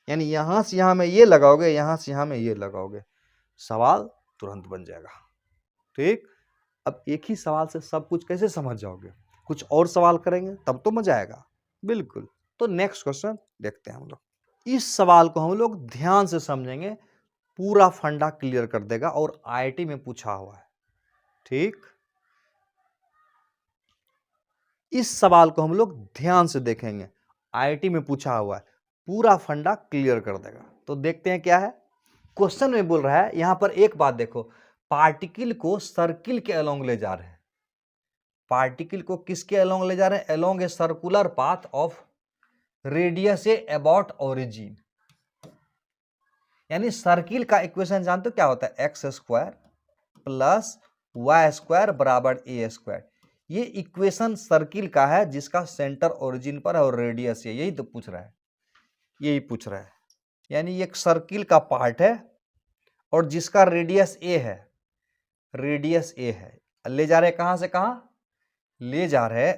Speaker 1: यानी यहां से यहां में ये लगाओगे, यहां से यहां में ये लगाओगे, सवाल तुरंत बन जाएगा। ठीक, अब एक ही सवाल से सब कुछ कैसे समझ जाओगे, कुछ और सवाल करेंगे तब तो मजा आएगा। बिल्कुल, तो नेक्स्ट क्वेश्चन देखते हैं हम लोग। इस सवाल को हम लोग ध्यान से समझेंगे, पूरा फंडा क्लियर कर देगा, और आईआईटी में पूछा हुआ है। ठीक, इस सवाल को हम लोग ध्यान से देखेंगे, आईआईटी में पूछा हुआ है, पूरा फंडा क्लियर कर देगा। तो देखते हैं क्या है क्वेश्चन में बोल रहा है। यहां पर एक बात देखो, पार्टिकल को सर्किल के अलोंग ले जा रहे हैं, पार्टिकल को किसके अलोंग ले जा रहे हैं, along a circular path of radius A about origin, यानी सर्किल का इक्वेशन जानते हो क्या होता है, X square plus Y square बराबर ए स्क्वायर। ये इक्वेशन सर्किल का है जिसका सेंटर ओरिजिन पर है और रेडियस है, यही तो पूछ रहा है, यही पूछ रहा है। यानी एक सर्किल का पार्ट है और जिसका रेडियस ए है, रेडियस ए है, ले जा रहे कहां से कहां, ले जा रहे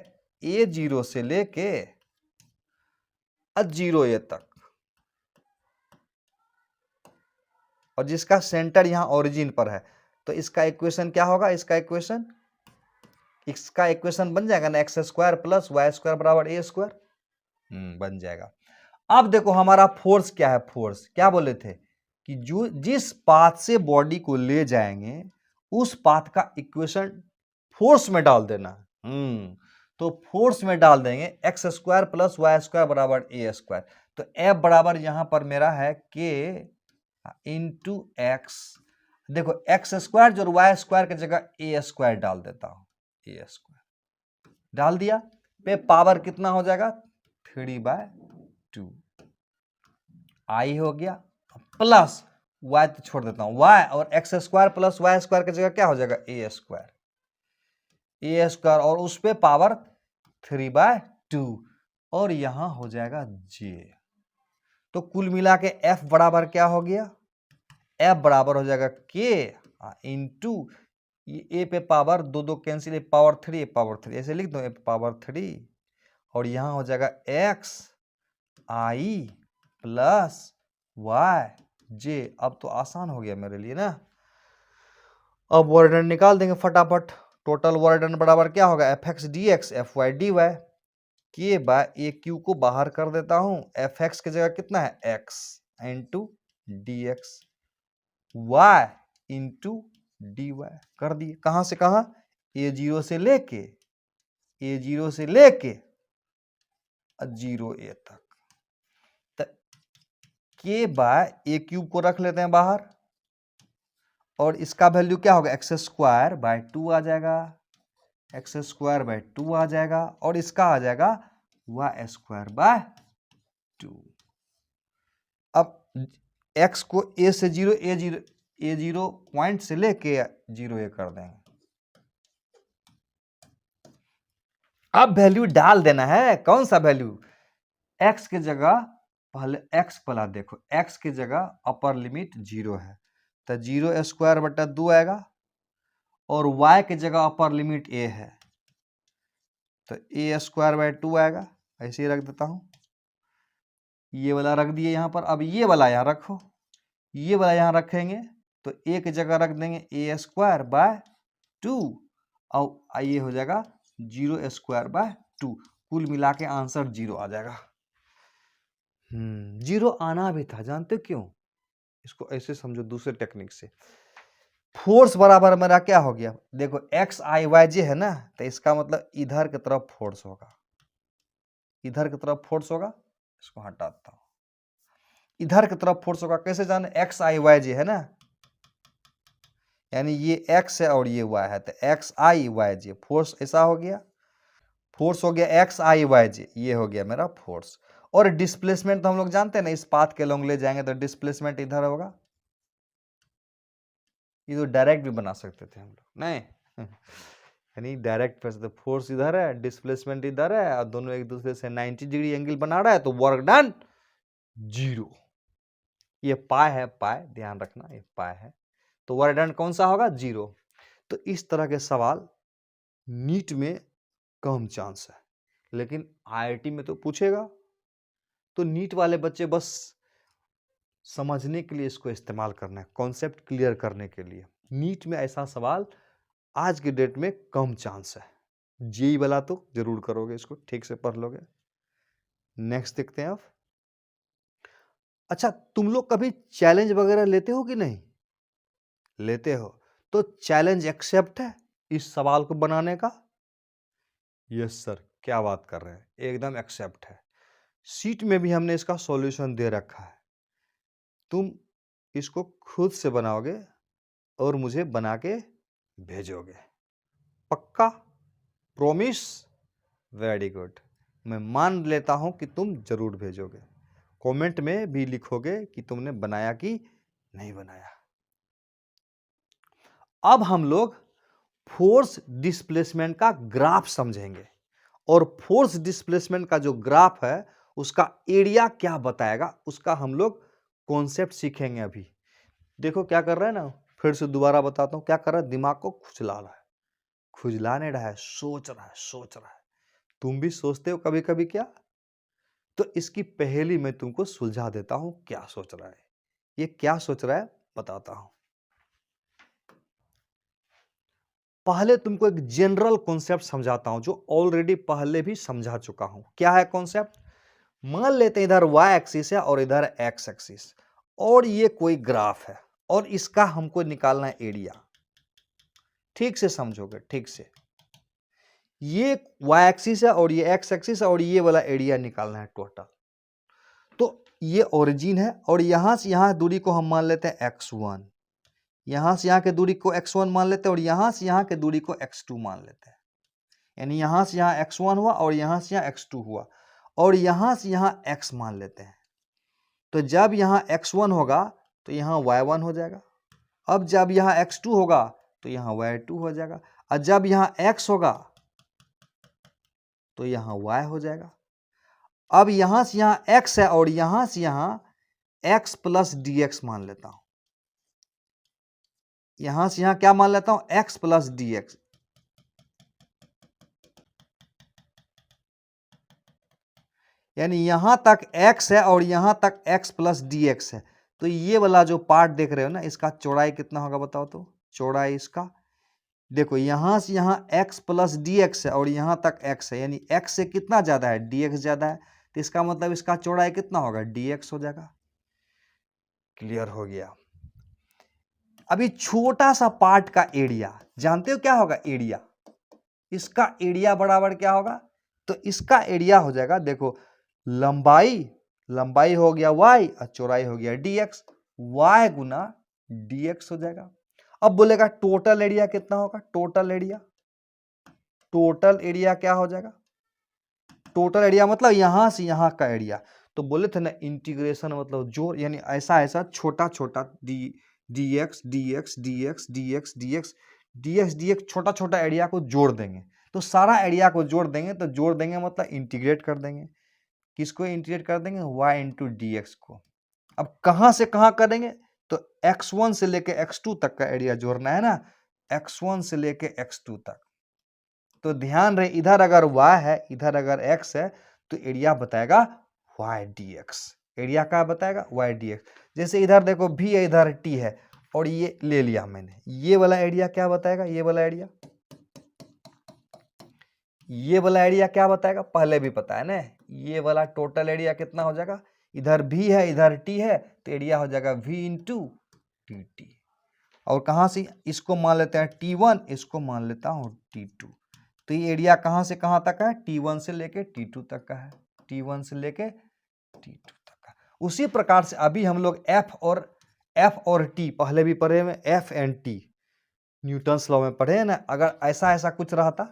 Speaker 1: ए 0 से लेके 0 ए तक, और जिसका सेंटर यहां ओरिजिन पर है, तो इसका इक्वेशन क्या होगा, इसका इक्वेशन बन जाएगा ना, X square plus Y square बराबर ए स्क्वायर, बन जाएगा। अब देखो हमारा फोर्स क्या है, फोर्स क्या बोले थे कि जो जिस पाथ से बॉडी को ले जाएंगे उस पाथ का इक्वेशन फोर्स में डाल देना। तो फोर्स में डाल देंगे x square plus Y square बराबर ए स्क्वायर, तो एफ बराबर यहां पर मेरा है के इंटू एक्स, देखो एक्स स्क्वायर जो वाई स्क्वायर की जगह ए स्क्वायर डाल देता हूं, ए स्क्वायर डाल दिया, पे पावर कितना हो जाएगा 3/2 आई हो गया, प्लस y तो छोड़ देता हूं, y और x square plus Y square की जगह क्या हो जाएगा ए स्क्वायर और उस पे पावर 3/2 और यहां हो जाएगा j। तो कुल मिला के f बराबर क्या हो गया, f बराबर हो जाएगा k इंटू ए पे पावर दो दो कैंसिल, ए पावर 3 ऐसे लिख दो, ए पावर 3 और यहां हो जाएगा x i प्लस वाई जे। अब तो आसान हो गया मेरे लिए ना। अब वर्क डन निकाल देंगे फटाफट। टोटल वर्क डन बराबर क्या होगा, f x D x F Y D y, k by a q को बाहर कर देता हूं, एफ एक्स की जगह कितना है x into D x, y into D y कर दिए। कहां से कहां, ए जीरो से लेके 0 ए तक। के बाय ए क्यूब को रख लेते हैं बाहर और इसका वैल्यू क्या होगा, एक्स स्क्वायर बाय 2 आ जाएगा, एक्स स्क्वायर बाय 2 आ जाएगा और इसका आ जाएगा वाई स्क्वायर बाय 2। अब x को a से 0 ए जीरो पॉइंट से लेके 0 ए कर देंगे। अब वैल्यू डाल देना है, कौन सा वैल्यू, x की जगह पहले x पला देखो, x की जगह अपर लिमिट 0 है तो 0 स्क्वायर बटा 2 आएगा और y की जगह अपर लिमिट a है तो a स्क्वायर बाय 2 आएगा। ऐसे ही रख देता हूं, ये वाला रख दिए यहां पर। अब ये वाला यहां रखो, ये वाला यहां रखेंगे तो a की जगह रख देंगे a स्क्वायर बाय 2 और ये हो जाएगा 0 स्क्वायर बाय 2। कुल मिला के आंसर 0 आ जाएगा। 0 आना भी था, जानते हो क्यों, इसको ऐसे समझो दूसरे टेक्निक से। फोर्स बराबर मेरा क्या हो गया, देखो एक्स आई वाई जे है ना, तो इसका मतलब इधर की तरफ फोर्स होगा, इधर की तरफ फोर्स होगा, इसको हटाता हूं, इधर की तरफ फोर्स होगा। कैसे जाने, एक्स आई वाई जे है ना, यानी ये एक्स है और ये वाई है तो एक्स आई वाई जे, फोर्स ऐसा हो गया, फोर्स हो गया एक्स आई वाई जे, ये हो गया मेरा फोर्स। और डिस्प्लेसमेंट तो हम लोग जानते हैं ना, इस पाथ के लॉन्ग ले जाएंगे तो डिस्प्लेसमेंट इधर होगा। ये तो डायरेक्ट भी बना सकते थे हम लोग, नहीं यानी डायरेक्ट कर सकते, फोर्स इधर है डिस्प्लेसमेंट इधर है और दोनों एक दूसरे से 90 डिग्री एंगल बना रहा है तो वर्क डन 0। ये पाई है, पाई ध्यान रखना, ये पाई है तो वर्क डन कौन सा होगा 0। तो इस तरह के सवाल नीट में कम चांस है, लेकिन आईआईटी में तो पूछेगा। तो नीट वाले बच्चे बस समझने के लिए इसको इस्तेमाल करना है, कॉन्सेप्ट क्लियर करने के लिए। नीट में ऐसा सवाल आज के डेट में कम चांस है, जेई वाला तो जरूर करोगे, इसको ठीक से पढ़ लोगे। नेक्स्ट देखते हैं आप। अच्छा, तुम लोग कभी चैलेंज वगैरह लेते हो कि नहीं लेते हो, तो चैलेंज एक्सेप्ट है इस सवाल को बनाने का? यस सर, क्या बात कर रहे हैं, एकदम एक्सेप्ट है। सीट में भी हमने इसका सॉल्यूशन दे रखा है, तुम इसको खुद से बनाओगे और मुझे बना के भेजोगे, पक्का, प्रॉमिस? वेरी गुड, मैं मान लेता हूं कि तुम जरूर भेजोगे। कमेंट में भी लिखोगे कि तुमने बनाया कि नहीं बनाया। अब हम लोग फोर्स डिस्प्लेसमेंट का ग्राफ समझेंगे और फोर्स डिस्प्लेसमेंट का जो ग्राफ है उसका एरिया क्या बताएगा, उसका हम लोग कॉन्सेप्ट सीखेंगे। अभी देखो क्या कर रहा है ना, फिर से दोबारा बताता हूं, क्या कर रहा है, दिमाग को खुजला रहा है, खुजला नहीं रहा है, सोच रहा है। तुम भी सोचते हो कभी कभी क्या? तो इसकी पहेली मैं तुमको सुलझा देता हूं, क्या सोच रहा है, ये क्या सोच रहा है बताता हूं। पहले तुमको एक जनरल कॉन्सेप्ट समझाता हूं जो ऑलरेडी पहले भी समझा चुका हूं। क्या है कॉन्सेप्ट? मान लेते हैं इधर y एक्सिस है और इधर x एक्सिस और ये कोई ग्राफ है और इसका हमको निकालना है एरिया। ठीक से समझोगे, ठीक से, ये y एक्सिस है और ये x एक्सिस है और ये वाला एरिया निकालना है टोटल। तो ये ओरिजिन है और यहां से यहां दूरी को हम मान लेते हैं x1, यहां से यहां के दूरी को x1 मान लेते हैं और यहां से यहां के दूरी को x2 मान लेते हैं। यानी यहां से यहां x1 हुआ और यहां से यहां x2 हुआ और यहां से यहां x मान लेते हैं। तो जब यहां x1 होगा तो यहां y1 हो जाएगा। अब जब यहां x2 होगा तो यहां y2 हो जाएगा, और जब यहां x होगा तो यहां y हो जाएगा। अब यहां से यहां x है और यहां से यहां x प्लस dx मान लेता हूं। यहां से यहां क्या मान लेता हूं? x plus dx। यानी यहां तक x है और यहां तक x प्लस dx है। तो ये वाला जो पार्ट देख रहे हो ना, इसका चौड़ाई कितना होगा बताओ तो? चौड़ाई इसका देखो, यहां से यहां x प्लस dx है और यहां तक x है, यानी x से कितना ज्यादा है? dx ज्यादा है। तो इसका मतलब इसका चौड़ाई कितना होगा? dx हो जाएगा। क्लियर हो गया। अभी छोटा सा पार्ट का एरिया जानते हो क्या होगा? एरिया। इसका एरिया बराबर क्या होगा? तो इसका एरिया हो जाएगा, देखो, लंबाई हो गया y और चौड़ाई हो गया dx, y गुना dx हो जाएगा। अब बोलेगा टोटल एरिया कितना होगा? टोटल एरिया क्या हो जाएगा? टोटल एरिया मतलब यहां से यहां का एरिया। तो बोले थे ना इंटीग्रेशन मतलब जोड़, यानी ऐसा ऐसा छोटा छोटा dx dx dx dx dx dx dx छोटा छोटा एरिया को जोड़ देंगे। तो सारा एरिया को जोड़ देंगे, तो जोड़ देंगे मतलब इंटीग्रेट कर देंगे। किसको इंटीग्रेट कर देंगे? y इंटू डी को। अब कहां से कहां करेंगे? तो x1 से लेके x2 तक का एरिया जोड़ना है ना, x1 से लेके x2 तक। तो ध्यान रहे, इधर अगर y है, इधर अगर x है, तो एरिया बताएगा y dx। एरिया क्या बताएगा? y dx। जैसे इधर देखो v है, इधर t है, और ये ले लिया मैंने, ये वाला एरिया क्या बताएगा? ये वाला एरिया क्या बताएगा? पहले भी पता है ना, ये वाला टोटल एरिया कितना हो जाएगा? इधर v है, इधर t है, तो एरिया हो जाएगा v इंटू टी। और कहां से इसको मान लेते हैं? t1, इसको मान लेता हूं t2। तो ये एरिया कहां से कहां तक है? t1 से लेके t2 तक का है। t1 से लेके t2 तक का। उसी प्रकार से अभी हम लोग f और t पहले भी पढ़े हुए, f and t Newton's law में पढ़े हैं ना। अगर ऐसा ऐसा कुछ रहता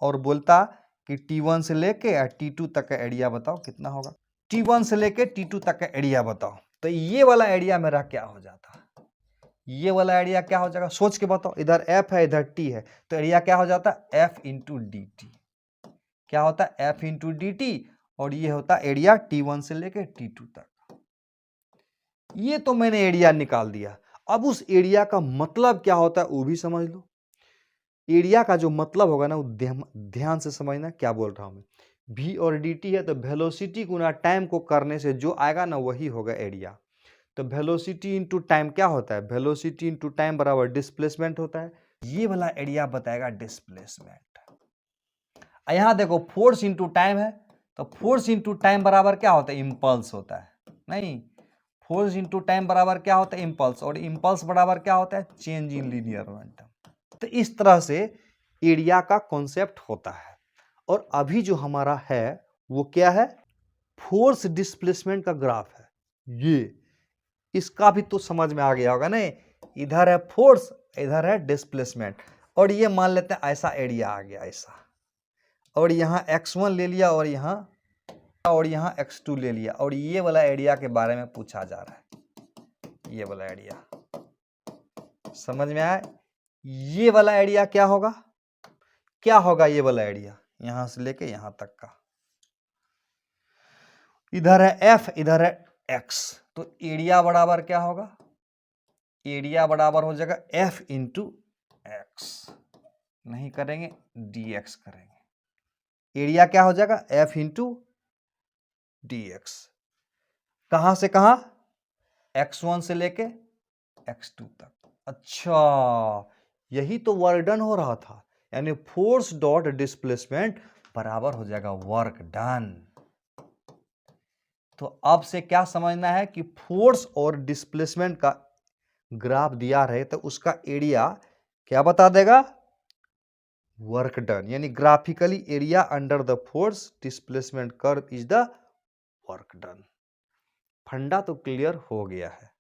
Speaker 1: और बोलता कि t1 से लेके t2 तक का एरिया बताओ कितना होगा, t1 से लेके t2 तक का एरिया बताओ, तो ये वाला एरिया मेरा क्या हो जाता? ये वाला एरिया क्या हो जाएगा? सोच के बताओ। इधर f है, इधर t है, तो एरिया क्या हो जाता? f into D T. क्या होता है? f into D T. और ये होता एरिया t1 से लेके t2 तक। ये तो मैंने एरिया निकाल दिया। अब उस एरिया का मतलब क्या होता है वो भी समझ लो। एरिया का जो मतलब होगा ना, वो ध्यान से समझना क्या बोल रहा हूं मैं। v और dt है, तो वेलोसिटी गुना टाइम को करने से जो आएगा ना, वही होगा एरिया। तो वेलोसिटी इंटू टाइम क्या होता है? वेलोसिटी इंटू टाइम बराबर डिस्प्लेसमेंट होता है। ये वाला एरिया बताएगा डिस्प्लेसमेंट। यहां देखो फोर्स इंटू टाइम है, तो फोर्स इंटू टाइम बराबर क्या होता है? इंपल्स होता है। नहीं, फोर्स इंटू टाइम बराबर क्या होता है? इंपल्स। और इंपल्स बराबर क्या होता है? Change in linear momentum. तो इस तरह से एरिया का कॉन्सेप्ट होता है। और अभी जो हमारा है वो क्या है? फोर्स डिस्प्लेसमेंट का ग्राफ है ये। इसका भी तो समझ में आ गया होगा ना। इधर है फोर्स, इधर है डिस्प्लेसमेंट, और ये मान लेते हैं ऐसा एरिया आ गया ऐसा, और यहाँ x1 ले लिया और यहाँ x2 ले लिया, और ये वाला एरिया के बारे में पूछा जा रहा है। ये वाला एरिया समझ में आया? ये वाला एरिया क्या होगा? क्या होगा ये वाला एरिया? यहां से लेके यहां तक का। इधर है f, इधर है x, तो एरिया बराबर क्या होगा? एरिया बराबर हो जाएगा f इंटू एक्स। नहीं करेंगे, dx करेंगे। एरिया क्या हो जाएगा? f into dx। कहां से कहां? x1 से लेके x2 तक। अच्छा, यही तो वर्क डन हो रहा था, यानी फोर्स डॉट डिस्प्लेसमेंट बराबर हो जाएगा वर्क डन। तो अब से क्या समझना है कि फोर्स और डिस्प्लेसमेंट का ग्राफ दिया रहे तो उसका एरिया क्या बता देगा? Work done. यानी graphically area under the force displacement curve is the work done. फंडा तो क्लियर हो गया है।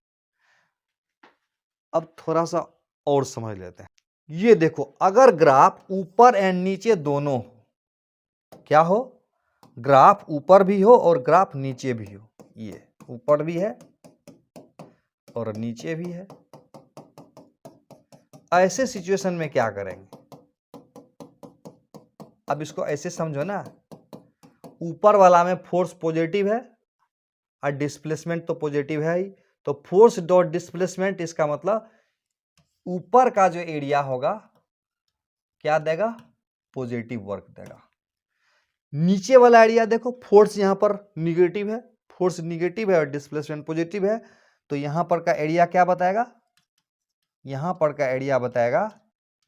Speaker 1: अब थोड़ा सा और समझ लेते हैं। ये देखो, अगर ग्राफ ऊपर एंड नीचे दोनों हो, क्या हो? ग्राफ ऊपर भी हो और ग्राफ नीचे भी हो, ये ऊपर भी है और नीचे भी है। ऐसे सिचुएशन में क्या करेंगे? अब इसको ऐसे समझो ना, ऊपर वाला में फोर्स पॉजिटिव है और डिस्प्लेसमेंट तो पॉजिटिव है ही, तो फोर्स डॉट डिस्प्लेसमेंट, इसका मतलब ऊपर का जो एरिया होगा क्या देगा? पॉजिटिव वर्क देगा। नीचे वाला एरिया देखो, फोर्स यहां पर निगेटिव है, फोर्स निगेटिव है और डिस्प्लेसमेंट पॉजिटिव है, तो यहां पर का एरिया क्या बताएगा? यहां पर का एरिया बताएगा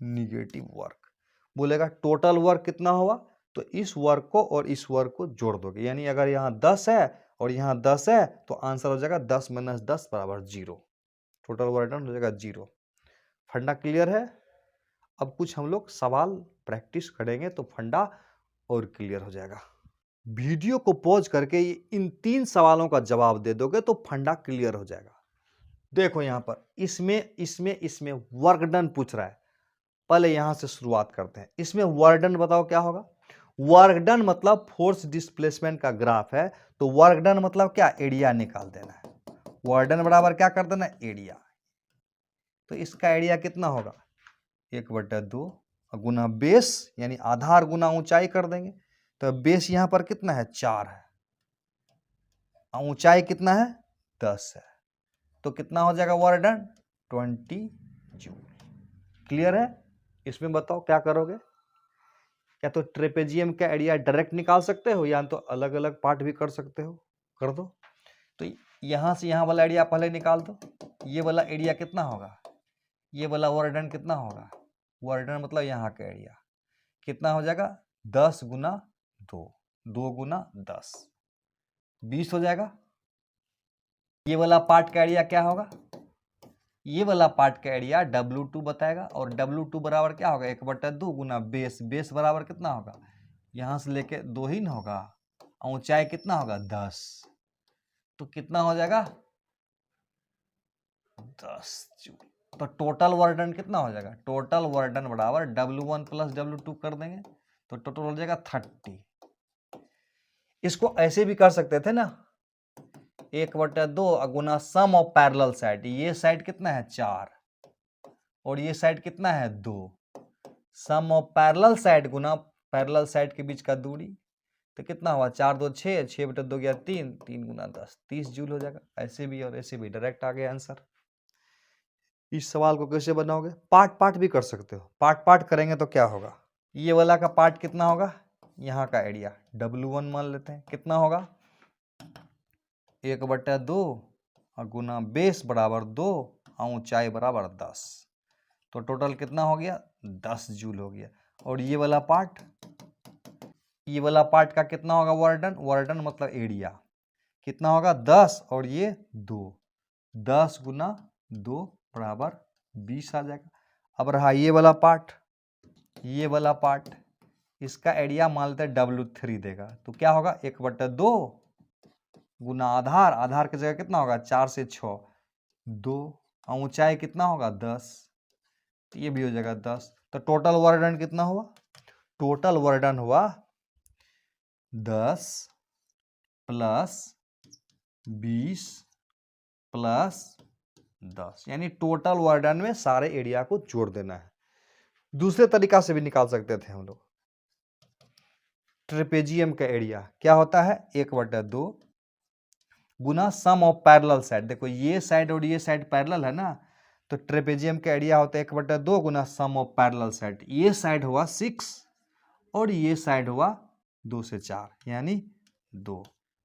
Speaker 1: निगेटिव वर्क। बोलेगा टोटल वर्क कितना हुआ, तो इस वर्क को और इस वर्क को जोड़ दोगे, यानी अगर यहाँ 10 है और यहाँ 10 है तो आंसर हो जाएगा 10 माइनस 10 बराबर 0। टोटल वर्क डन हो जाएगा 0। फंडा क्लियर है? अब कुछ हम लोग सवाल प्रैक्टिस करेंगे तो फंडा और क्लियर हो जाएगा। वीडियो को पॉज करके इन 3 सवालों का जवाब दे दोगे तो फंडा क्लियर हो जाएगा। देखो यहां पर इसमें वर्क डन पूछ रहा है। पहले यहां से शुरुआत करते हैं। इसमें वर्क डन बताओ क्या होगा? वर्क डन मतलब फोर्स डिस्प्लेसमेंट का ग्राफ है, तो वर्क डन मतलब क्या? एरिया निकाल देना है। वर्क डन बराबर क्या कर देना? एरिया। तो इसका एरिया कितना होगा? 1/2 गुना बेस, यानी आधार गुना ऊंचाई कर देंगे। तो बेस यहां पर कितना है? 4 है, ऊंचाई कितना है? 10 है, तो कितना हो जाएगा वर्क डन? 20 जूल। क्लियर है? इसमें बताओ क्या करोगे? क्या तो ट्रेपेजियम का एरिया डायरेक्ट निकाल सकते हो, या तो अलग अलग पार्ट भी कर सकते हो, कर दो। तो यहां से यहां वाला एरिया पहले निकाल दो। ये वाला एरिया कितना होगा? ये वाला वर्क डन कितना होगा? वर्क डन मतलब यहाँ का एरिया कितना हो जाएगा? 10 गुना 2, 2 गुना 10, 20 हो जाएगा। ये वाला पार्ट का एरिया क्या होगा? ये वाला पार्ट का एरिया W2 बताएगा, और W2 बराबर क्या होगा? 1/2 गुना बेस, बेस बराबर कितना होगा? यहां से लेके 2 ही ना होगा, ऊंचाई कितना होगा? 10, तो कितना हो जाएगा? 10 जूल। तो टोटल वर्क डन कितना हो जाएगा? टोटल वर्क डन बराबर W1 प्लस W2 कर देंगे तो टोटल हो जाएगा 30। इसको ऐसे भी कर सकते थे ना, 1/2 गुना सम ऑफ पैरेलल साइड। ये साइड कितना है? 4, और ये साइड कितना है? 2। सम ऑफ पैरेलल साइड गुना पैरेलल साइड के बीच का दूरी, तो कितना हुआ? 4 2 6, 6/2 गया 3, 3 गुना 10, 30 जूल हो जाएगा। ऐसे भी और ऐसे भी डायरेक्ट आ गया आंसर। इस सवाल को कैसे बनाओगे? पार्ट पार्ट भी कर सकते हो। पार्ट पार्ट करेंगे तो क्या होगा? ये वाला का पार्ट कितना होगा? यहाँ का एरिया W1 मान लेते हैं, कितना होगा? 1/2 गुना बेस बराबर 2, ऊंचाई बराबर 10, तो टोटल कितना हो गया? 10 जूल हो गया। और ये वाला पार्ट का कितना होगा? वर्क डन, वर्क डन मतलब एरिया कितना होगा? 10, और ये 2, 10 गुना 2 बराबर 20 आ जाएगा। अब रहा ये वाला पार्ट, इसका एरिया मान लेते हैं W3 देगा, तो क्या होगा? 1/2 गुना आधार, आधार की जगह कितना होगा? 4 से 6, 2, ऊंचाई कितना होगा? 10, ये भी हो जाएगा 10। तो टोटल वर्क डन कितना हुआ? टोटल वर्क डन हुआ 10 प्लस 20 प्लस 10, यानी टोटल वर्क डन में सारे एरिया को जोड़ देना है। दूसरे तरीका से भी निकाल सकते थे हम लोग। ट्रेपेजियम का एरिया क्या होता है? 1/2 गुना सम ऑफ पैरेलल साइड। देखो ये साइड और ये साइड पैरेलल है ना, तो ट्रेपेजियम का एरिया होता है 1/2 गुना सम ऑफ पैरेलल साइड। ये साइड हुआ 6 और ये साइड हुआ 2 से 4, यानी 2।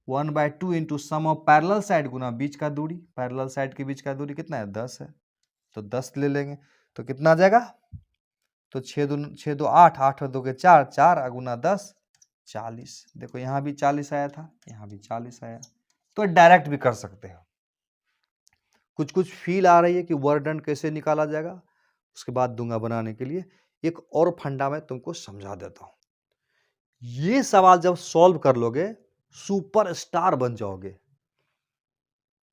Speaker 1: 1/2 into sum of parallel side गुना बीच का दूरी। पैरेलल साइड के बीच का दूरी कितना है? 10 है, तो 10 ले लेंगे तो कितना आ जाएगा? तो 6 2 8, 8 और 2 के 4, 4 गुना 10 40। देखो यहाँ भी 40 आया था, यहाँ भी 40 आया। तो डायरेक्ट भी कर सकते हो। कुछ कुछ फील आ रही है कि वर्क डन कैसे निकाला जाएगा, उसके बाद दूंगा बनाने के लिए। एक और फंडा मैं तुमको समझा देता हूं। ये सवाल जब सॉल्व कर लोगे सुपर स्टार बन जाओगे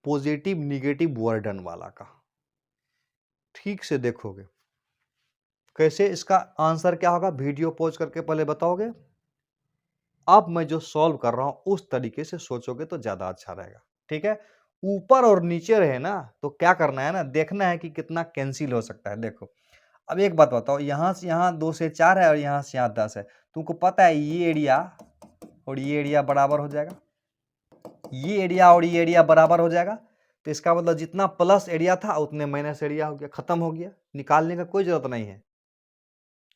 Speaker 1: पॉजिटिव निगेटिव वर्क डन वाला का। ठीक से देखोगे कैसे, इसका आंसर क्या होगा वीडियो पॉज करके पहले बताओगे, अब मैं जो सॉल्व कर रहा हूं उस तरीके से सोचोगे तो ज्यादा अच्छा रहेगा। ठीक है, ऊपर और नीचे रहे ना तो क्या करना है ना, देखना है कि कितना कैंसिल हो सकता है। देखो अब एक बात बताओ, यहां से यहां 2 से 4 है और यहां से यहां 10 है, तुमको पता है ये एरिया और ये एरिया बराबर हो जाएगा, ये एरिया और ये एरिया बराबर हो जाएगा। तो इसका मतलब जितना प्लस एरिया था उतने माइनस एरिया हो गया, खत्म हो गया, निकालने का कोई जरूरत नहीं है।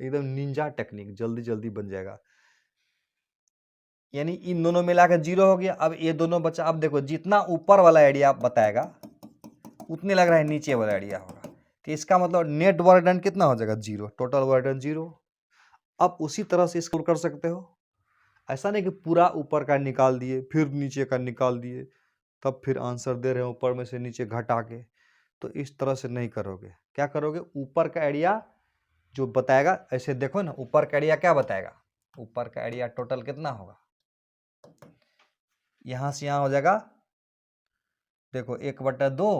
Speaker 1: एकदम निंजा टेक्निक, जल्दी जल्दी बन जाएगा। यानी इन दोनों मिला के 0 हो गया। अब ये दोनों बचा। अब देखो जितना ऊपर वाला एरिया बताएगा उतने लग रहा है नीचे वाला एरिया होगा, तो इसका मतलब नेट वर्क डन कितना हो जाएगा 0, टोटल वर्क डन 0। अब उसी तरह से इसको कर सकते हो, ऐसा नहीं कि पूरा ऊपर का निकाल दिए फिर नीचे का निकाल दिए तब फिर आंसर दे रहे हो ऊपर में से नीचे घटा के। तो इस तरह से नहीं करोगे। क्या करोगे, ऊपर का एरिया जो बताएगा, ऐसे देखो ना, ऊपर का एरिया क्या बताएगा, ऊपर का एरिया टोटल कितना होगा, यहां से यहां हो जाएगा, देखो 1/2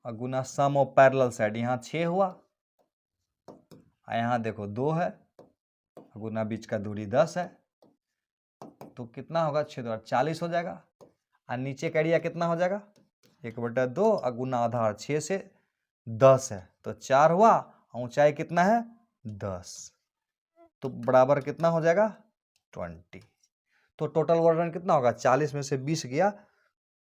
Speaker 1: और गुना सम ऑफ पैरेलल साइड, यहाँ 6 हुआ, यहाँ देखो 2 है, गुना बीच का दूरी 10 है, तो कितना होगा 6 द्वारा 40 हो जाएगा। और नीचे का एरिया कितना हो जाएगा 1/2 और गुना आधार 6 से 10 है, तो 4 हुआ, ऊंचाई कितना है 10, तो बराबर कितना हो जाएगा 20। तो टोटल वर्क डन कितना होगा, 40 में से 20 गया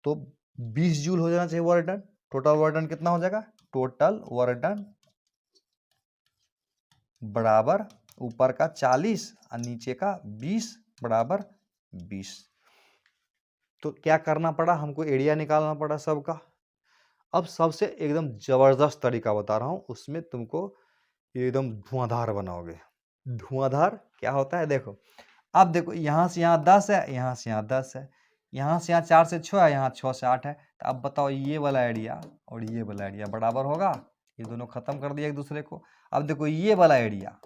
Speaker 1: तो 20 जूल हो जाना चाहिए work done. Total work done कितना हो जाएगा, टोटल वर्क डन बराबर ऊपर का 40 और नीचे का 20 बराबर 20। तो क्या करना पड़ा, हमको एरिया निकालना पड़ा सबका। अब सबसे एकदम जबरदस्त तरीका बता रहा हूं, उसमें तुमको एकदम धुआंधार बनाओगे। धुआंधार क्या होता है, देखो अब देखो यहां से यहां 10 है, यहां से यहां 10 है, यहां से यहां 4 से 6 है, यहां 6 से 8 है, तो अब बताओ ये वाला एरिया और ये वाला एरिया बराबर होगा, ये दोनों खत्म कर दिया एक दूसरे को। अब देखो ये वाला एरिया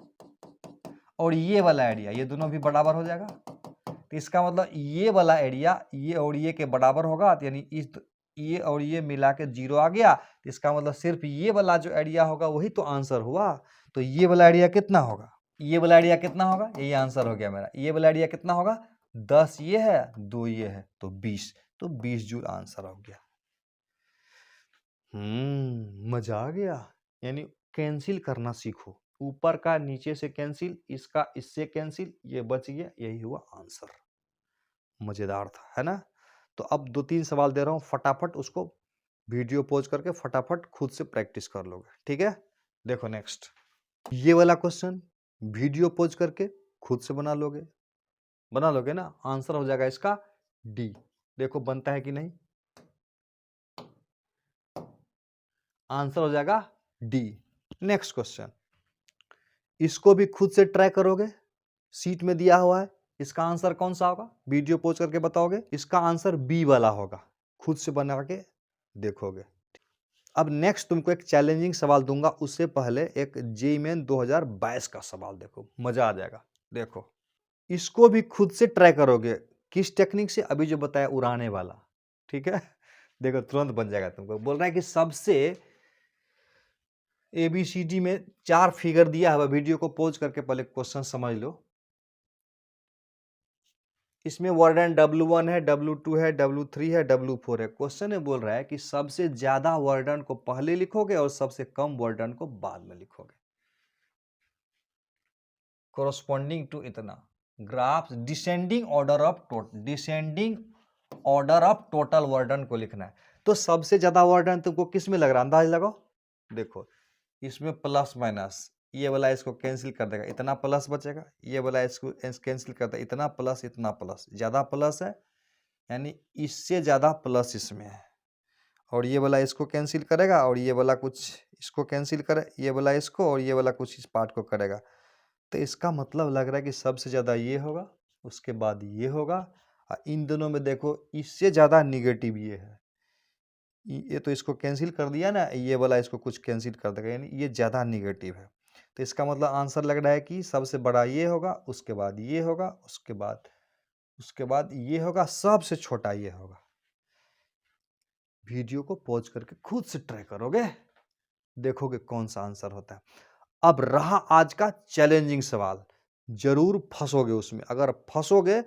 Speaker 1: और ये वाला एरिया, ये दोनों भी बराबर हो जाएगा, तो इसका मतलब ये वाला एरिया ये और ये के बराबर होगा, तो यानी इस ये और ये मिला के 0 आ गया, तो इसका मतलब सिर्फ ये वाला जो एरिया होगा वही तो आंसर हुआ। तो ये वाला एरिया कितना होगा, ये वाला एरिया कितना होगा, यही आंसर हो गया मेरा। ये वाला एरिया कितना होगा, 10 ये है 2 ये है तो 20, तो 20 जूल आंसर हो गया। मजा आ गया। यानी कैंसिल करना सीखो, ऊपर का नीचे से कैंसिल, इसका इससे कैंसिल, ये बच गया, यही हुआ आंसर। मजेदार था, है ना। तो अब 2-3 सवाल दे रहा हूं, फटाफट उसको वीडियो पॉज करके फटाफट खुद से प्रैक्टिस कर लोगे, ठीक है। देखो नेक्स्ट, ये वाला क्वेश्चन वीडियो पॉज करके खुद से बना लोगे ना, आंसर हो जाएगा इसका डी। देखो बनता है कि नहीं, आंसर हो जाएगा डी। नेक्स्ट क्वेश्चन, इसको भी खुद से ट्राई करोगे, सीट में दिया हुआ है, इसका आंसर कौन सा होगा, वीडियो पॉज करके बताओगे। इसका आंसर बी वाला होगा, खुद से बना के देखोगे। अब नेक्स्ट तुमको एक चैलेंजिंग सवाल दूंगा, उससे पहले एक जेईई मेन 2022 का सवाल देखो, मजा आ जाएगा। देखो इसको भी खुद से ट्राई करोगे, किस टेक्निक से, अभी जो बताया उड़ाने वाला, ठीक है। देखो तुरंत बन जाएगा। तुमको बोल रहा है कि सबसे ABCD में 4 फिगर दिया है, वीडियो को पॉज करके पहले क्वेश्चन समझ लो। इसमें वर्डन W1 है, W2 है, W3 है, W4 है। क्वेश्चन में बोल रहा है कि सबसे ज्यादा वर्डन को पहले लिखोगे और सबसे कम वर्डन को बाद में लिखोगे, कोरोस्पोंडिंग टू इतना graph descending order of total वर्डन को लिखना है। तो सबसे ज्यादा वर्डन तुमको किस में लग रहा है, अंदाज लगाओ। देखो इसमें प्लस माइनस, ये वाला इसको कैंसिल कर देगा, इतना प्लस बचेगा, ये वाला इसको कैंसिल कर देगा, इतना प्लस इतना प्लस, ज्यादा प्लस है यानी इससे ज्यादा प्लस इसमें है, और ये वाला इसको कैंसिल करेगा और ये वाला कुछ इसको कैंसिल करे, ये वाला इसको और ये वाला कुछ इस पार्ट को करेगा। तो इसका मतलब लग रहा है कि सबसे ज्यादा ये होगा, उसके बाद ये होगा, और इन दोनों में देखो इससे ज्यादा निगेटिव ये है, ये तो इसको कैंसिल कर दिया ना, ये वाला इसको कुछ कैंसिल कर देगा, यानी ये ज़्यादा निगेटिव है। तो इसका मतलब आंसर लग रहा है कि सबसे बड़ा ये होगा, उसके बाद ये होगा, उसके बाद ये होगा, सबसे छोटा ये होगा। वीडियो को पॉज करके खुद से ट्राई करोगे, देखोगे कौन सा आंसर होता है। अब रहा आज का चैलेंजिंग सवाल, जरूर फंसोगे उसमें, अगर फंसोगे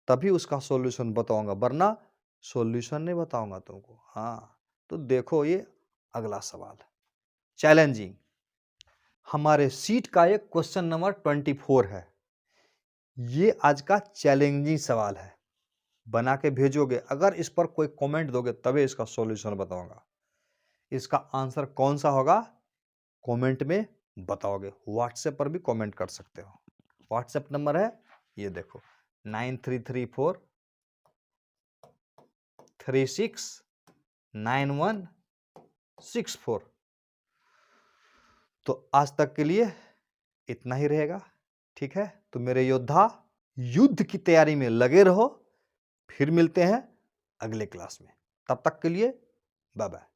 Speaker 1: तभी उसका सॉल्यूशन बताऊंगा, वरना सॉल्यूशन नहीं बताऊंगा तुमको। हाँ, तो देखो ये अगला सवाल चैलेंजिंग, हमारे सीट का एक क्वेश्चन नंबर 24 है। ये आज का चैलेंजिंग सवाल है, बना के भेजोगे, अगर इस पर कोई कमेंट दोगे तभी इसका सॉल्यूशन बताऊंगा। इसका आंसर कौन सा होगा कमेंट में बताओगे, व्हाट्सएप पर भी कमेंट कर सकते हो। व्हाट्सएप नंबर है ये देखो 9334369164। तो आज तक के लिए इतना ही रहेगा, ठीक है। तो मेरे योद्धा युद्ध की तैयारी में लगे रहो, फिर मिलते हैं अगले क्लास में। तब तक के लिए बाय बाय।